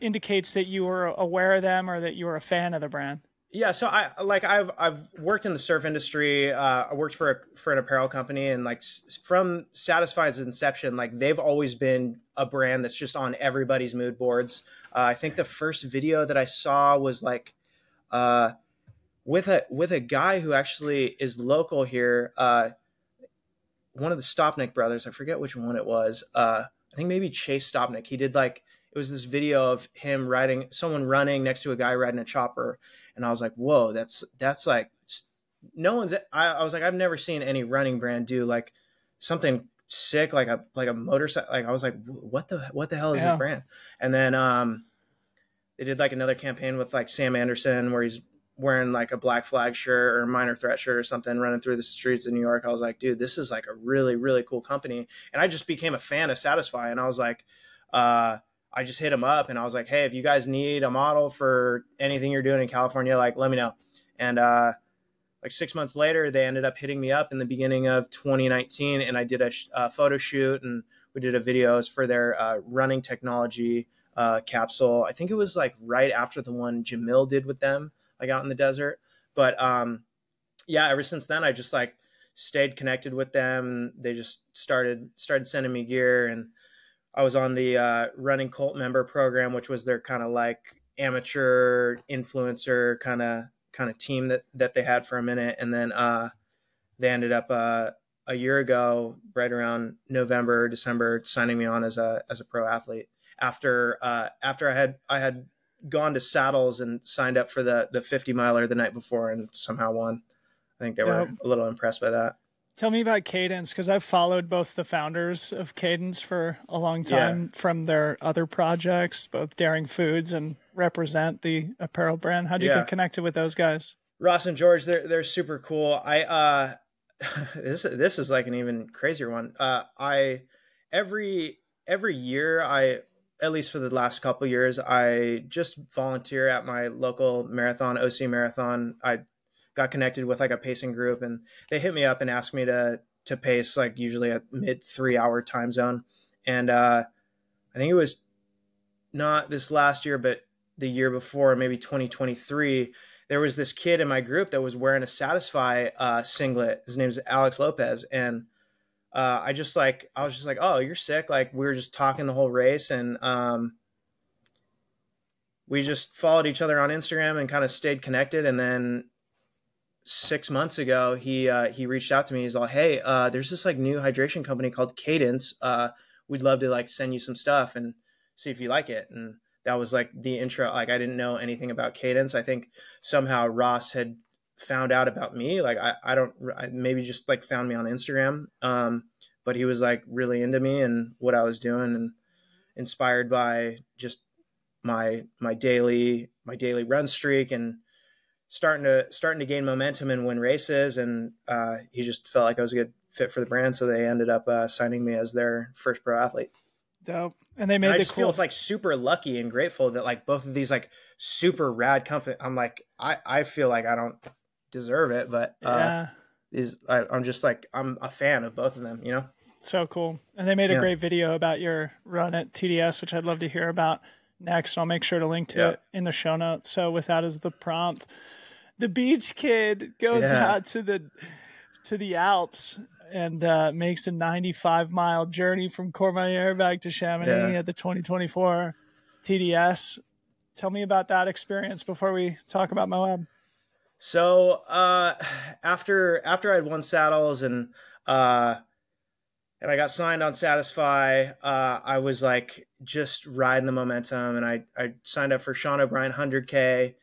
indicates that you were aware of them or that you were a fan of the brand. Yeah, so I've worked in the surf industry. I worked for an apparel company, and like from Satisfy's inception, like they've always been a brand that's just on everybody's mood boards. I think the first video that I saw was like with a guy who actually is local here. One of the Stopnick brothers, I forget which one it was. I think maybe Chase Stopnick. He did like, it was this video of him someone running next to a guy riding a chopper. And I was like, whoa, that's like, no one's, I was like, I've never seen any running brand do like something sick, like a motorcycle. Like I was like, what the hell is this brand? And then they did like another campaign with like Sam Anderson where he's wearing like a Black Flag shirt or a Minor Threat shirt or something, running through the streets of New York. I was like, dude, this is like a really, really cool company. And I just became a fan of Satisfy. And I was like, I just hit him up and I was like, hey, if you guys need a model for anything you're doing in California, like let me know. And like 6 months later, they ended up hitting me up in the beginning of 2019. And I did a photo shoot, and we did a videos for their running technology capsule. I think it was like right after the one Jamil did with them, like out in the desert. But yeah, ever since then, I just like stayed connected with them. They just started sending me gear, and I was on the Running Cult member program, which was their kind of like amateur influencer kind of team that they had for a minute. And then they ended up a year ago, right around November, December, signing me on as a pro athlete after I had gone to Saddles and signed up for the 50 miler the night before and somehow won. I think they were a little impressed by that. Tell me about Cadence, because I've followed both the founders of Cadence for a long time from their other projects, both Daring Foods and Represent, the apparel brand. How'd you get connected with those guys? Ross and George, they're super cool. This is like an even crazier one. Every year, at least for the last couple of years, I just volunteer at my local marathon, OC Marathon. I got connected with like a pacing group, and they hit me up and asked me to pace like usually a mid 3 hour time zone. And I think it was not this last year, but the year before, maybe 2023, there was this kid in my group that was wearing a Satisfy singlet. His name's Alex Lopez. And I was just like, oh, you're sick. Like we were just talking the whole race, and we just followed each other on Instagram and kind of stayed connected. And then 6 months ago, he reached out to me. He's all, hey, there's this like new hydration company called Cadence. We'd love to like send you some stuff and see if you like it. And that was like the intro. Like I didn't know anything about Cadence. I think somehow Ross had found out about me. Like I maybe just like found me on Instagram. But he was like really into me and what I was doing, and inspired by just my daily run streak and starting to gain momentum and win races. And he just felt like I was a good fit for the brand, so they ended up signing me as their first pro athlete. Dope. And they made I just feel like super lucky and grateful that like both of these like super rad companies. I'm like, I feel like I don't deserve it, but I'm just like, I'm a fan of both of them, you know? So cool. And they made a great video about your run at TDS, which I'd love to hear about next. I'll make sure to link to it in the show notes. So with that as the prompt, the beach kid goes out to the Alps and makes a 95-mile journey from Courmayeur back to Chamonix at the 2024 TDS. Tell me about that experience before we talk about Moab. So after I had won saddles and I got signed on Satisfy, I was like just riding the momentum, and I signed up for Sean O'Brien 100K,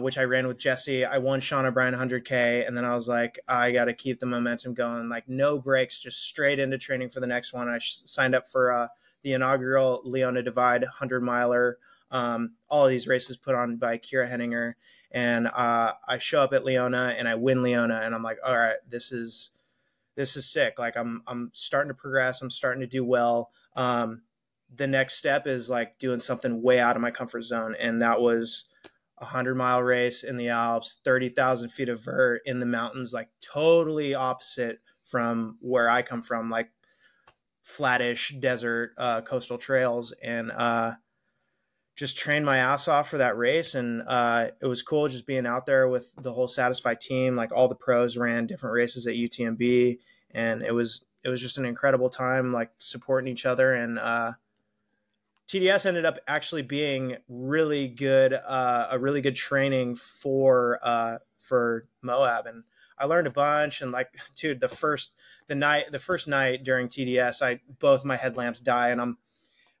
which I ran with Jesse. I won Sean O'Brien 100K, and then I was like, I got to keep the momentum going, like no breaks, just straight into training for the next one. I signed up for the inaugural Leona Divide 100-miler. All of these races put on by Kira Henninger, and I show up at Leona and I win Leona, and I'm like, all right, this is sick. Like I'm starting to progress. I'm starting to do well. The next step is like doing something way out of my comfort zone, and that was a 100-mile race in the Alps, 30,000 feet of vert in the mountains, like totally opposite from where I come from, like flattish desert, coastal trails, and just trained my ass off for that race. And it was cool just being out there with the whole Satisfy team. Like all the pros ran different races at UTMB, and it was just an incredible time, like supporting each other. And TDS ended up actually being really good, a really good training for Moab. And I learned a bunch. And like, dude, the first night during TDS, both my headlamps die, and I'm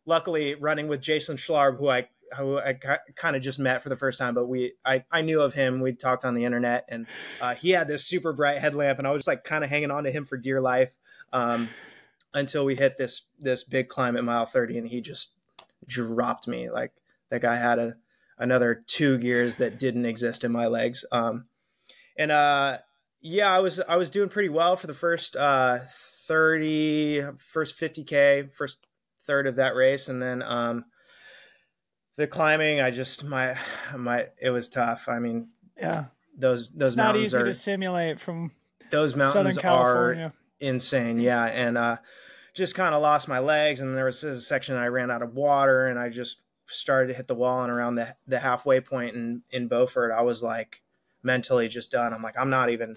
luckily running with Jason Schlarb, who I kind of just met for the first time, but I knew of him. We'd talked on the internet, and he had this super bright headlamp, and I was just like kind of hanging on to him for dear life until we hit this big climb at mile 30, and he just dropped me. Like that guy had another 2 gears that didn't exist in my legs. I was doing pretty well for the first 50K, first third of that race, and then the climbing, it was tough. I mean, those it's not easy to simulate from those mountains. Southern California Are insane, and just kind of lost my legs, and there was a section I ran out of water, and I just started to hit the wall, and around the halfway point in Beaufort, I was like mentally just done. I'm like, I'm not even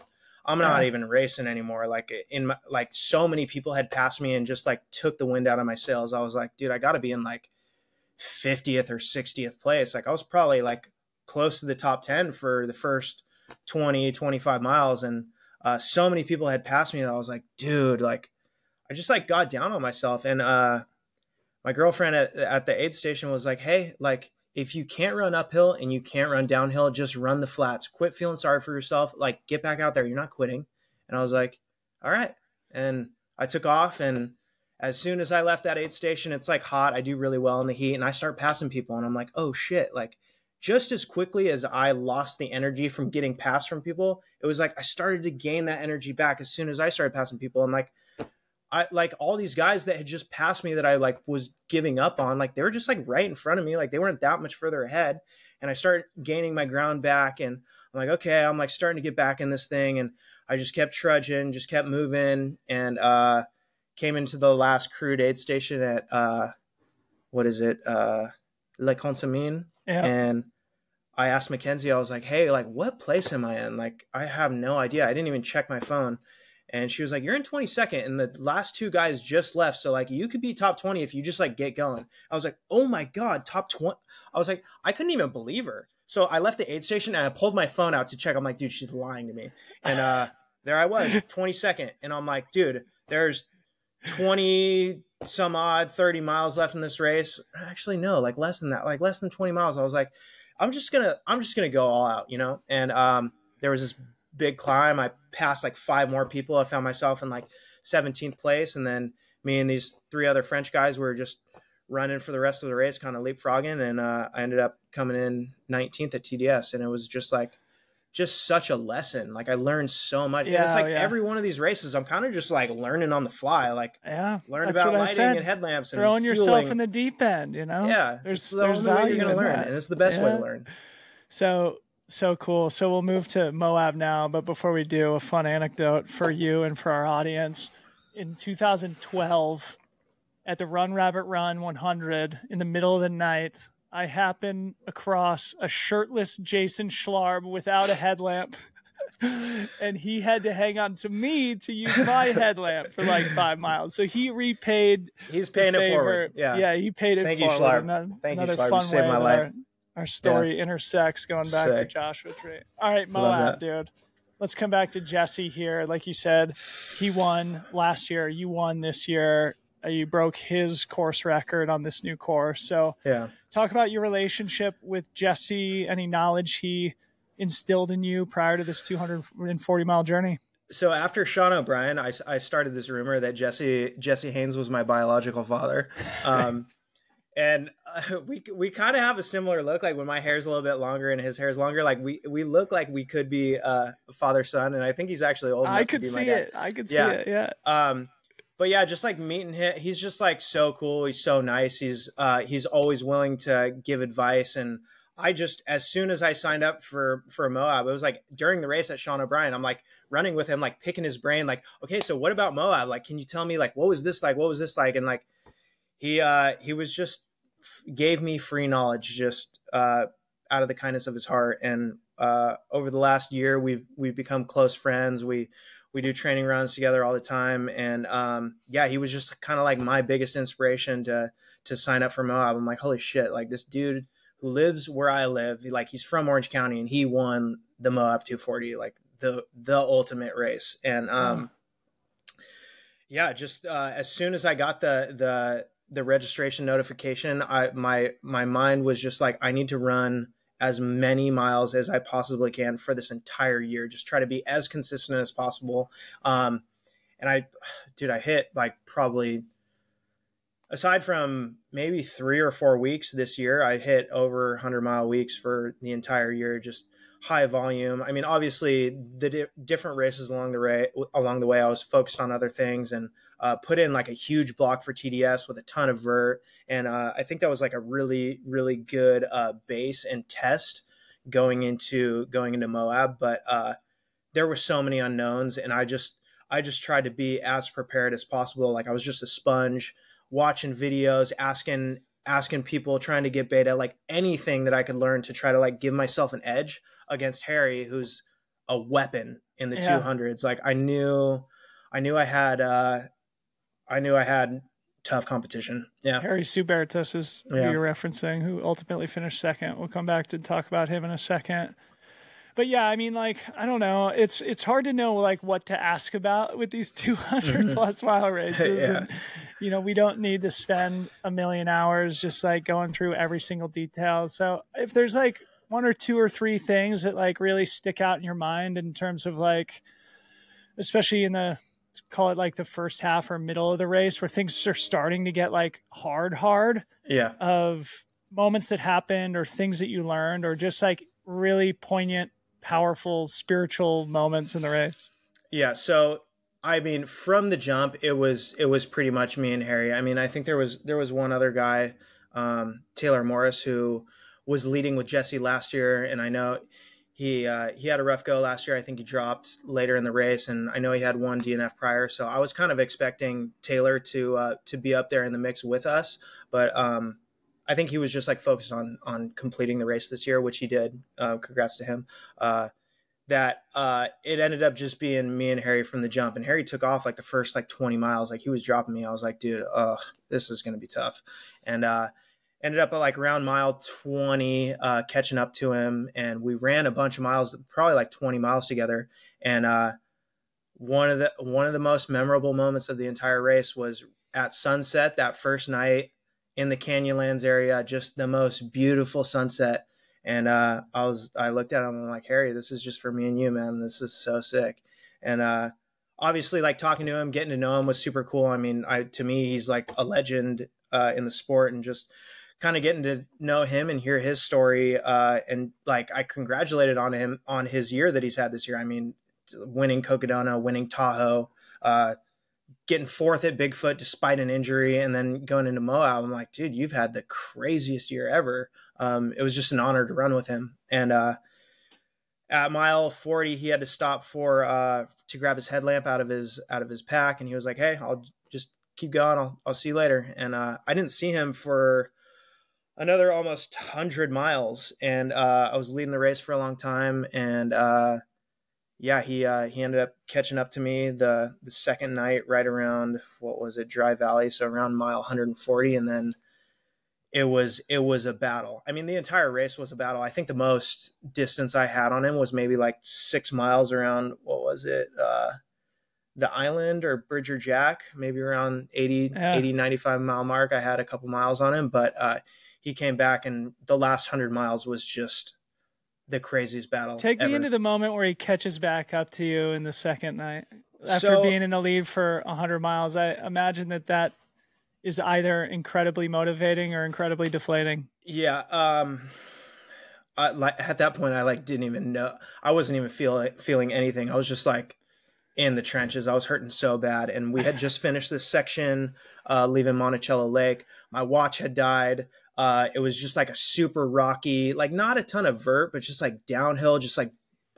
racing anymore. Like so many people had passed me and just like took the wind out of my sails. I was like, dude, I got to be in like 50th or 60th place. Like I was probably like close to the top 10 for the first 20-25 miles. And so many people had passed me that I was like, dude, like I just like got down on myself. And my girlfriend at the aid station was like, hey, like if you can't run uphill and you can't run downhill, just run the flats. Quit feeling sorry for yourself. Like, get back out there. You're not quitting. And I was like, all right. And I took off. And as soon as I left that aid station, it's like hot. I do really well in the heat. And I start passing people. And I'm like, oh, shit. Like, just as quickly as I lost the energy from getting passed from people, it was like I started to gain that energy back as soon as I started passing people. And like all these guys that had just passed me that I like was giving up on, like they were just like right in front of me. Like they weren't that much further ahead. And I started gaining my ground back, and I'm like, okay, I'm like starting to get back in this thing. And I just kept trudging, just kept moving, and came into the last crude aid station at Le Consamine. Yeah. And I asked Mackenzie, I was like, hey, like what place am I in? Like, I have no idea. I didn't even check my phone. And she was like, you're in 22nd, and the last two guys just left. So like you could be top 20 if you just like get going. I was like, oh my God, top 20. I was like, I couldn't even believe her. So I left the aid station and I pulled my phone out to check. I'm like, dude, she's lying to me. And there I was, 22nd. And I'm like, dude, there's 20 some odd 30 miles left in this race. Actually, no, like less than that, like less than 20 miles. I was like, I'm just gonna go all out, you know? And there was this big climb. I passed like 5 more people. I found myself in like 17th place. And then me and these 3 other French guys were just running for the rest of the race, kind of leapfrogging. And I ended up coming in 19th at TDS. And it was just such a lesson. Like I learned so much. Yeah, and it's like every one of these races, I'm kind of just like learning on the fly, like learn about lighting and headlamps and throwing fueling. yourself in the deep end, you know? Yeah. There's the only way you're going to learn. that. And it's the best way to learn. So cool. So we'll move to Moab now. But before we do, a fun anecdote for you and for our audience. In 2012, at the Run Rabbit Run 100, in the middle of the night, I happen across a shirtless Jason Schlarb without a headlamp. And he had to hang on to me to use my headlamp for like 5 miles. So he repaid. He's paying it forward. Yeah, he paid it Thank forward. You, Schlarb. Thank you, Schlarb. Fun You saved my life. Our story intersects going back to Joshua Tree. All right, Moab, dude. Let's come back to Jesse here. Like you said, he won last year. You won this year. You broke his course record on this new course. So talk about your relationship with Jesse, any knowledge he instilled in you prior to this 240-mile journey. So after Sean O'Brien, I started this rumor that Jesse Haynes was my biological father. And we kind of have a similar look. Like when my hair's a little bit longer and his hair's longer, like we look like we could be father son. And I think he's actually old enough to be my dad. I could see it. Yeah. But yeah, just like meeting him, he's just like so cool. He's so nice. He's always willing to give advice. And I just, as soon as I signed up for Moab, it was like during the race at Sean O'Brien, I'm like running with him, like picking his brain, like, okay, so what about Moab? Like, can you tell me like, what was this like? What was this like? And like, he was just gave me free knowledge, just out of the kindness of his heart. And over the last year, we've become close friends. We do training runs together all the time. And he was just kind of like my biggest inspiration to sign up for Moab. I'm like, holy shit, like this dude who lives where I live, like he's from Orange County and he won the Moab 240, like the ultimate race. And as soon as I got the registration notification, my mind was just like, I need to run as many miles as I possibly can for this entire year. Just try to be as consistent as possible. And I hit like probably, aside from maybe 3 or 4 weeks this year, I hit over 100-mile weeks for the entire year, just high volume. I mean, obviously the different races along the way, I was focused on other things and put in like a huge block for TDS with a ton of vert. And I think that was like a really, really good base and test going into Moab. But there were so many unknowns, and I just tried to be as prepared as possible. Like I was just a sponge, watching videos, asking people, trying to get beta, like anything that I could learn to try to like give myself an edge against Harry, who's a weapon in the 200s. Like I knew I had tough competition. Yeah. Harry Subertus is who you're referencing, who ultimately finished second. We'll come back to talk about him in a second. But yeah, I mean, like, I don't know. It's hard to know like what to ask about with these 200 plus mile races. And, you know, we don't need to spend a million hours just like going through every single detail. So if there's like 1 or 2 or 3 things that like really stick out in your mind in terms of like, especially in the, call it like the first half or middle of the race where things are starting to get like hard of moments that happened or things that you learned or just like really poignant, powerful spiritual moments in the race. Yeah. So, I mean, from the jump, it was pretty much me and Harry. I mean, I think there was one other guy, Taylor Morris, who was leading with Jesse last year. And I know he had a rough go last year. I think he dropped later in the race, and I know he had one DNF prior. So I was kind of expecting Taylor to be up there in the mix with us. But I think he was just like focused on completing the race this year, which he did. Congrats to him. That it ended up just being me and Harry from the jump, and Harry took off like the first like 20 miles. Like he was dropping me. I was like, dude, this is going to be tough. And ended up at like around mile 20, catching up to him. And we ran a bunch of miles, probably like 20 miles together. And one of the most memorable moments of the entire race was at sunset that first night in the Canyonlands area, just the most beautiful sunset. And I looked at him and I'm like, Harry, this is just for me and you, man. This is so sick. And obviously like talking to him, getting to know him was super cool. I mean, to me, he's like a legend in the sport, and just kind of getting to know him and hear his story. And like, I congratulated on him on his year that he's had this year. I mean, winning Cocodona, winning Tahoe, getting 4th at Bigfoot despite an injury, and then going into Moab. I'm like, dude, you've had the craziest year ever. It was just an honor to run with him. And at mile 40, he had to stop to grab his headlamp out of his pack, and he was like, hey, I'll just keep going. I'll see you later. And I didn't see him for another almost 100 miles. And I was leading the race for a long time. And yeah, he ended up catching up to me the second night, right around, what was it, Dry Valley, so around mile 140. And then it was a battle. I mean, the entire race was a battle. I think the most distance I had on him was maybe like 6 miles around, what was it, the island or Bridger Jack, maybe around 80, 95 mile mark. I had a couple miles on him, but he came back, and the last 100 miles was just the craziest battle. Take me into the moment where he catches back up to you in the second night after being in the lead for 100 miles. I imagine that is either incredibly motivating or incredibly deflating. Yeah. At that point, I didn't even know. I wasn't even feeling anything. I was just like in the trenches. I was hurting so bad. And we had just finished this section, leaving Monticello Lake. My watch had died. It was just like a super rocky, like not a ton of vert, but just like downhill, just like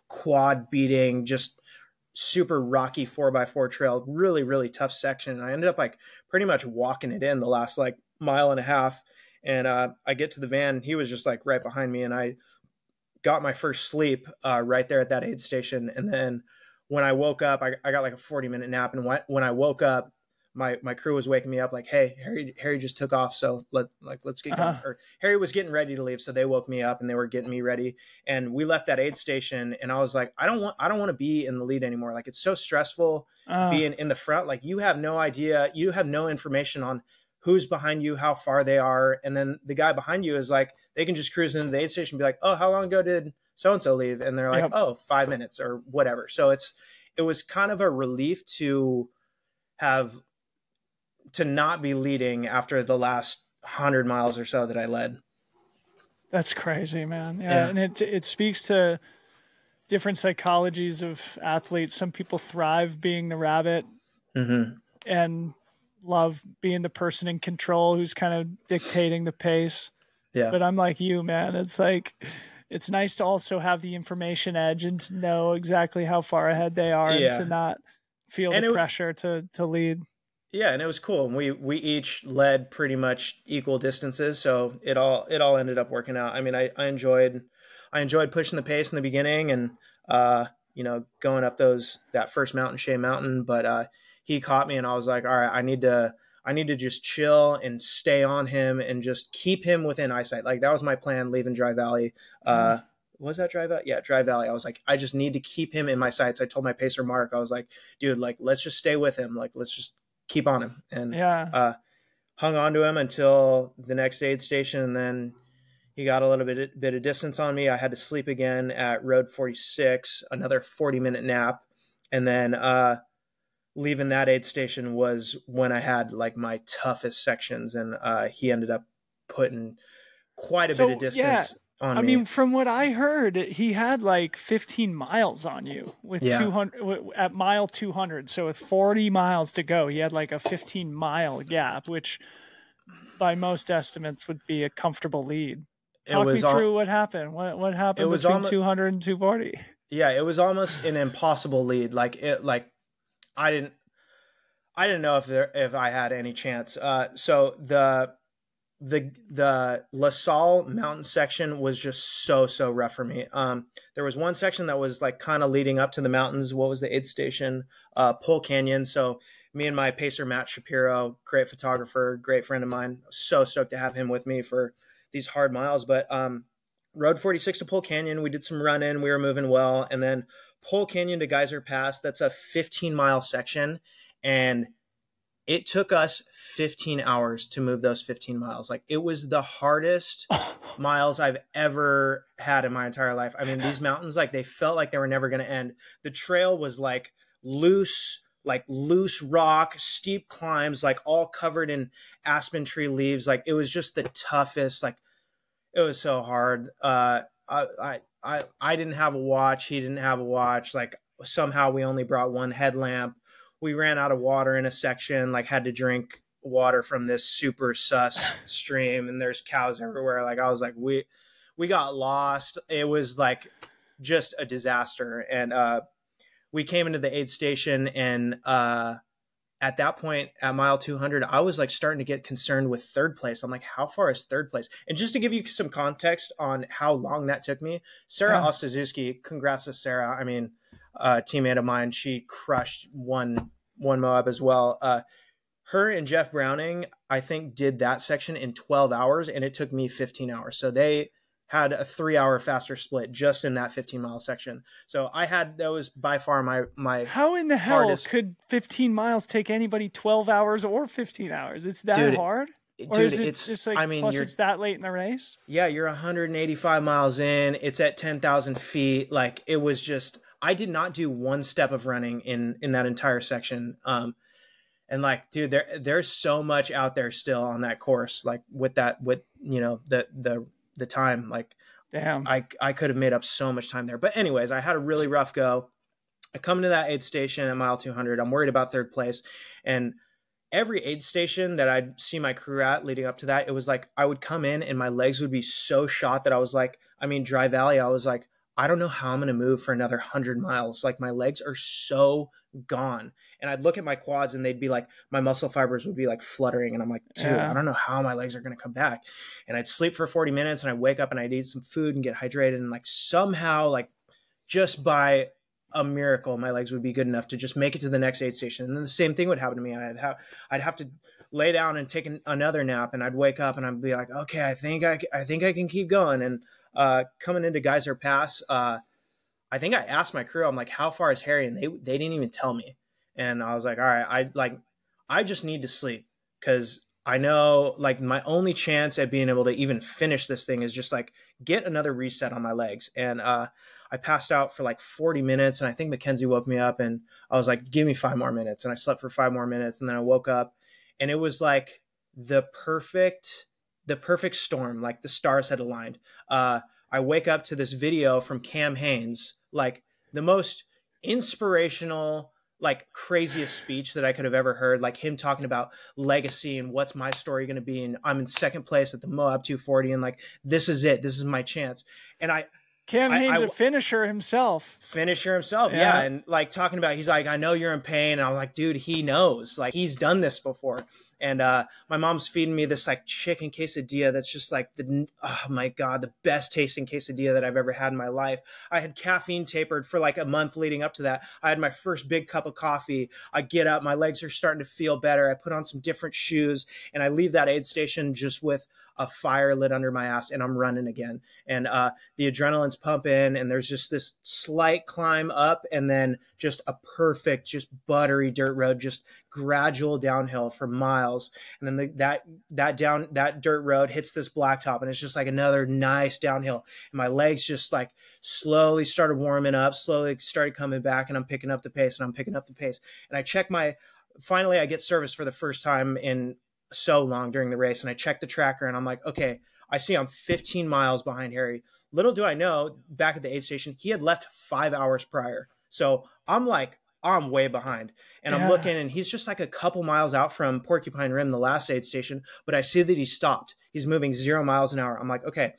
quad beating, just super rocky 4x4 trail, really, really tough section. And I ended up like pretty much walking it in the last like mile and a half. And I get to the van, he was just like right behind me, and I got my first sleep right there at that aid station. And then when I woke up, I got like a 40-minute nap. And when I woke up, my crew was waking me up like, hey, Harry just took off, so let's get going. Or Harry was getting ready to leave, so they woke me up and they were getting me ready. And we left that aid station, and I was like, I don't want to be in the lead anymore. Like, it's so stressful being in the front. Like, you have no idea, you have no information on who's behind you, how far they are, and then the guy behind you is like, they can just cruise into the aid station and be like, oh, how long ago did so and so leave? And they're like, oh, 5 minutes or whatever. So it was kind of a relief to not be leading after the last 100 miles or so that I led. That's crazy, man. Yeah. And it speaks to different psychologies of athletes. Some people thrive being the rabbit and love being the person in control who's kind of dictating the pace. Yeah. But I'm like you, man. It's like, it's nice to also have the information edge and to know exactly how far ahead they are and to not feel the pressure to lead. Yeah, and it was cool. We each led pretty much equal distances, so it all ended up working out. I mean, I enjoyed pushing the pace in the beginning and going up that first mountain, Shea Mountain, but he caught me, and I was like, all right, I need to just chill and stay on him and just keep him within eyesight. Like, that was my plan leaving Dry Valley. Was that Dry Valley? Yeah, Dry Valley. I was like, I just need to keep him in my sights. I told my pacer Mark, I was like, dude, like, let's just stay with him. Like, let's just keep on him. And hung on to him until the next aid station. And then he got a little bit of distance on me. I had to sleep again at Road 46, another 40-minute nap. And then leaving that aid station was when I had like my toughest sections. And he ended up putting quite a bit of distance on me. I mean, from what I heard, he had like 15 miles on you with 200 at mile 200. So with 40 miles to go, he had like a 15-mile gap, which by most estimates would be a comfortable lead. Talk me through what happened. What happened between 200 and 240? Yeah, it was almost an impossible lead. I didn't know if I had any chance. So the La Salle mountain section was just so rough for me. There was one section that was like kind of leading up to the mountains. What was the aid station? Pole Canyon. So me and my pacer, Matt Shapiro, great photographer, great friend of mine, so stoked to have him with me for these hard miles. But Road 46 to Pole Canyon, we did some run-in, we were moving well. And then Pole Canyon to Geyser Pass, that's a 15-mile section. And it took us 15 hours to move those 15 miles. Like, it was the hardest miles I've ever had in my entire life. I mean, these mountains, like, they felt like they were never going to end. The trail was like loose rock, steep climbs, like all covered in aspen tree leaves. Like, it was just the toughest. Like, it was so hard. I didn't have a watch. He didn't have a watch. Like, somehow we only brought one headlamp. We ran out of water in a section, like had to drink water from this super sus stream, and there's cows everywhere. Like, I was like, we got lost. It was like just a disaster. And we came into the aid station, and at that point at mile 200, I was like starting to get concerned with third place. I'm like, how far is third place? And just to give you some context on how long that took me, Sarah Ostazuski, congrats to Sarah. I mean, teammate of mine, she crushed one Moab as well. Her and Jeff Browning, I think, did that section in 12 hours, and it took me 15 hours. So they had a 3-hour faster split just in that 15-mile section. So that was by far my How in the hell hardest. could 15 miles take anybody 12 hours or 15 hours? It's that hard? Or is it just like, I mean, plus it's that late in the race? Yeah, you're 185 miles in. It's at 10,000 feet. Like, it was just, I did not do one step of running in that entire section. And like, dude, there's so much out there still on that course. Like with you know, the time, like, damn, I could have made up so much time there. But anyways, I had a really rough go. I come to that aid station at mile 200. I'm worried about third place. And every aid station that I'd see my crew at leading up to that, it was like, I would come in and my legs would be so shot that I was like, I mean, Dry Valley, I was like, I don't know how I'm going to move for another 100 miles. Like, my legs are so gone. And I'd look at my quads and they'd be like, my muscle fibers would be like fluttering. And I'm like, dude, I don't know how my legs are going to come back. And I'd sleep for 40 minutes and I'd wake up and I'd eat some food and get hydrated. And like, somehow, like, just by a miracle, my legs would be good enough to just make it to the next aid station. And then the same thing would happen to me. I'd have to lay down and take another nap, and I'd wake up and I'd be like, okay, I think I can keep going. And coming into Geyser Pass, I think I asked my crew, I'm like, how far is Harry? And they didn't even tell me. And I was like, all right, I just need to sleep, because I know, like, my only chance at being able to even finish this thing is just like get another reset on my legs. And I passed out for like 40 minutes, and I think Mackenzie woke me up, and I was like, give me 5 more minutes. And I slept for 5 more minutes, and then I woke up, and it was like the perfect storm. Like, the stars had aligned. I wake up to this video from Cam Hanes, like the most inspirational, like, craziest speech that I could have ever heard. Like, him talking about legacy and what's my story going to be. And I'm in second place at the Moab 240. And like, this is it. This is my chance. And Cam Hanes, a finisher himself. Yeah. And like, talking about, he's like, I know you're in pain. And I was like, dude, he knows. Like, he's done this before. And my mom's feeding me this like chicken quesadilla that's just like oh my God, the best tasting quesadilla that I've ever had in my life. I had caffeine tapered for like a month leading up to that. I had my first big cup of coffee. I get up, my legs are starting to feel better. I put on some different shoes, and I leave that aid station just with a fire lit under my ass, and I'm running again. And the adrenaline's pumping, and there's just this slight climb up, and then just a perfect, just buttery dirt road, just gradual downhill for miles. And then that dirt road hits this blacktop, and it's just like another nice downhill. And my legs just like slowly started warming up, slowly started coming back, and I'm picking up the pace. And I check finally I get service for the first time in so long during the race, and I checked the tracker, and I'm like, okay, I see I'm 15 miles behind Harry. Little do I know, back at the aid station, he had left 5 hours prior. So I'm like, I'm way behind. And I'm looking, and he's just like a couple miles out from Porcupine Rim, the last aid station, but I see that he stopped. He's moving 0 miles an hour. I'm like, okay,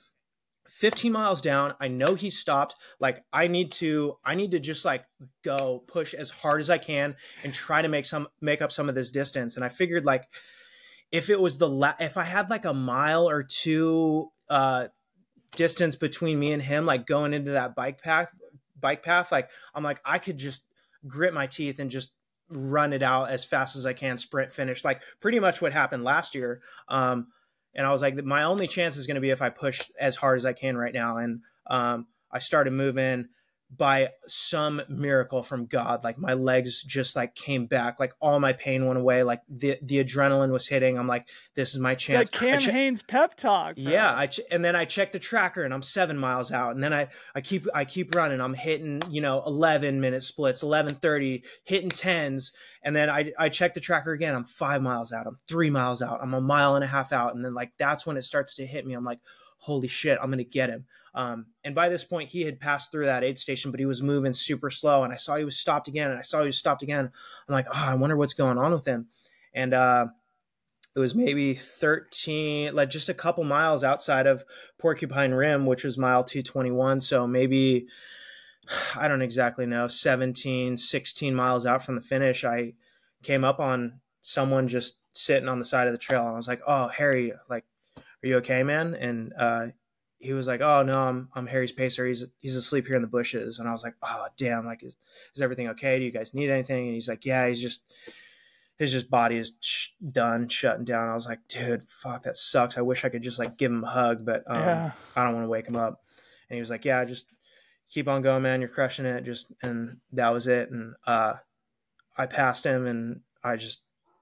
15 miles down. I know he stopped. Like, I need to just like go push as hard as I can and try to make up some of this distance. And I figured, like, if it was if I had like a mile or two distance between me and him, like going into that bike path, like, I'm like, I could just grit my teeth and just run it out as fast as I can, sprint finish, like pretty much what happened last year. And I was like, my only chance is going to be if I push as hard as I can right now. And I started moving. By some miracle from God, like, my legs just like came back, like all my pain went away, like the adrenaline was hitting. I'm like, this is my chance. That Cam Hanes pep talk, bro. Yeah. And then I check the tracker, and I'm 7 miles out, and then I keep running. I'm hitting 11-minute splits, 11:30, hitting 10s, and then I check the tracker again. I'm 5 miles out. I'm 3 miles out. I'm a mile and a half out, and then like that's when it starts to hit me. I'm like, holy shit, I'm gonna get him. And by this point, he had passed through that aid station, but he was moving super slow. And I saw he was stopped again. I'm like, oh, I wonder what's going on with him. And it was maybe 13, like just a couple miles outside of Porcupine Rim, which was mile 221. So maybe, I don't exactly know, 17, 16 miles out from the finish, I came up on someone just sitting on the side of the trail. And I was like, oh, Harry, like, are you okay, man? And he was like, oh no, I'm Harry's pacer. He's asleep here in the bushes. And I was like, oh damn, like is everything okay? Do you guys need anything? And he's like, yeah, his body is done shutting down. I was like, dude, fuck, that sucks. I wish I could just like give him a hug, but I don't want to wake him up. And he was like, yeah, just keep on going, man. You're crushing it. And that was it. And I passed him, and I just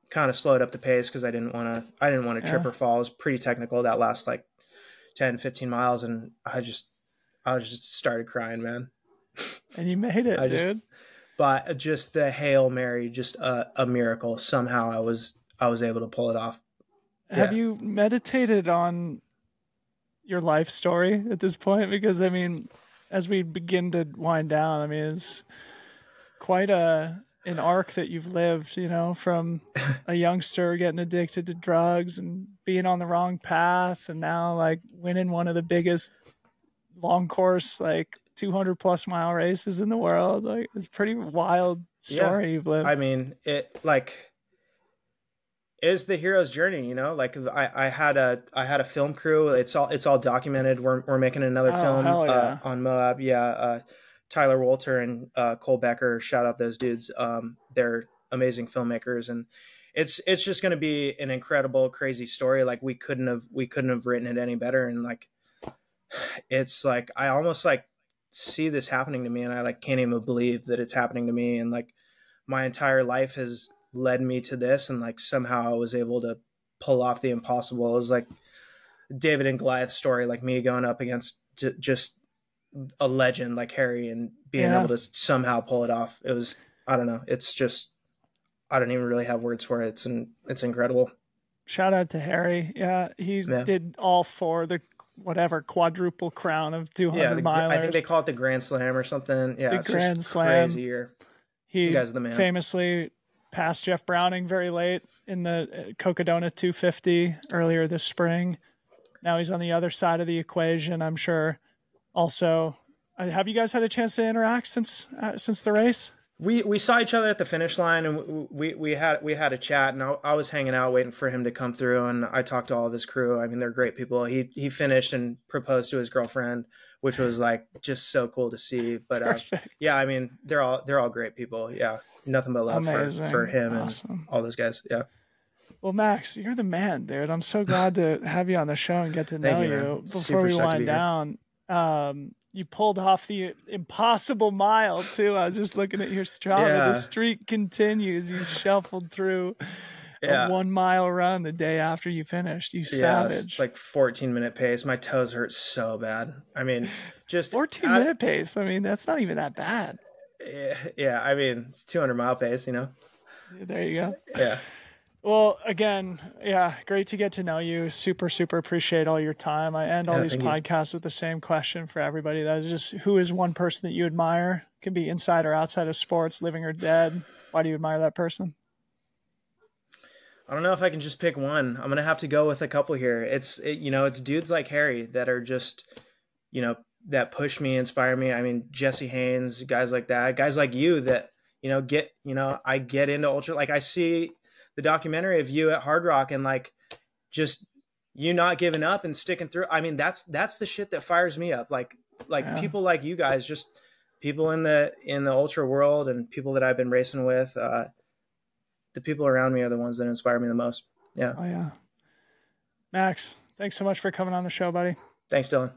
kind of slowed up the pace because I didn't want to trip or fall. It was pretty technical that last like 10, 15 miles. And I just started crying, man. And you made it, dude. But just the Hail Mary, just a miracle. Somehow I was able to pull it off. Have you meditated on your life story at this point? Because I mean, as we begin to wind down, I mean, it's quite an arc that you've lived, you know, from a youngster getting addicted to drugs and being on the wrong path, and now like winning one of the biggest long course, like 200+ mile races in the world. Like, it's a pretty wild story you've lived. I mean, it like is the hero's journey, you know. Like I had a film crew. It's all documented. We're making another film on Moab. Tyler Wolter and Cole Becker. Shout out those dudes. They're amazing filmmakers, and it's just going to be an incredible, crazy story. Like we couldn't have written it any better. And like, it's like I almost like see this happening to me, and I like can't even believe that it's happening to me. And like my entire life has led me to this, and like somehow I was able to pull off the impossible. It was like David and Goliath story, like me going up against just a legend like Harry and being able to somehow pull it off. It was, I don't know. It's just, I don't even really have words for it. It's incredible. Shout out to Harry. Yeah. He did all four, the quadruple crown of 200 milers. I think they call it the Grand Slam or something. Yeah. The Grand Slam. Crazy year. He you guys are the man. Famously passed Jeff Browning very late in the Cocodona 250 earlier this spring. Now he's on the other side of the equation, I'm sure. Also, have you guys had a chance to interact since the race? We saw each other at the finish line, and we had a chat, and I was hanging out waiting for him to come through, and I talked to all of his crew. I mean, they're great people. He finished and proposed to his girlfriend, which was like just so cool to see. But yeah, I mean, they're all great people. Yeah, nothing but love for him and all those guys. Yeah. Well, Max, you're the man, dude. I'm so glad to have you on the show and get to know you. Before we wind down, you pulled off the impossible mile too. I was just looking at your Strava. Yeah. The streak continues. You shuffled through a 1 mile run the day after you finished. You savage. It's like 14-minute pace. My toes hurt so bad. I mean, just 14-minute pace. I mean, that's not even that bad. Yeah. I mean, it's 200-mile pace, you know? There you go. Yeah. Well, again, great to get to know you. Super, super appreciate all your time. I end all these podcasts with the same question for everybody. That is just, who is one person that you admire? It can be inside or outside of sports, living or dead. Why do you admire that person? I don't know if I can just pick one. I'm going to have to go with a couple here. It's dudes like Harry that are just, you know, that push me, inspire me. I mean, Jesse Haynes, guys like that, guys like you that, I get into ultra. Like I see the documentary of you at Hard Rock and like just you not giving up and sticking through. I mean, that's the shit that fires me up. Like people like you guys, just people in the ultra world and people that I've been racing with. The people around me are the ones that inspire me the most. Yeah. Oh yeah. Max, thanks so much for coming on the show, buddy. Thanks, Dylan.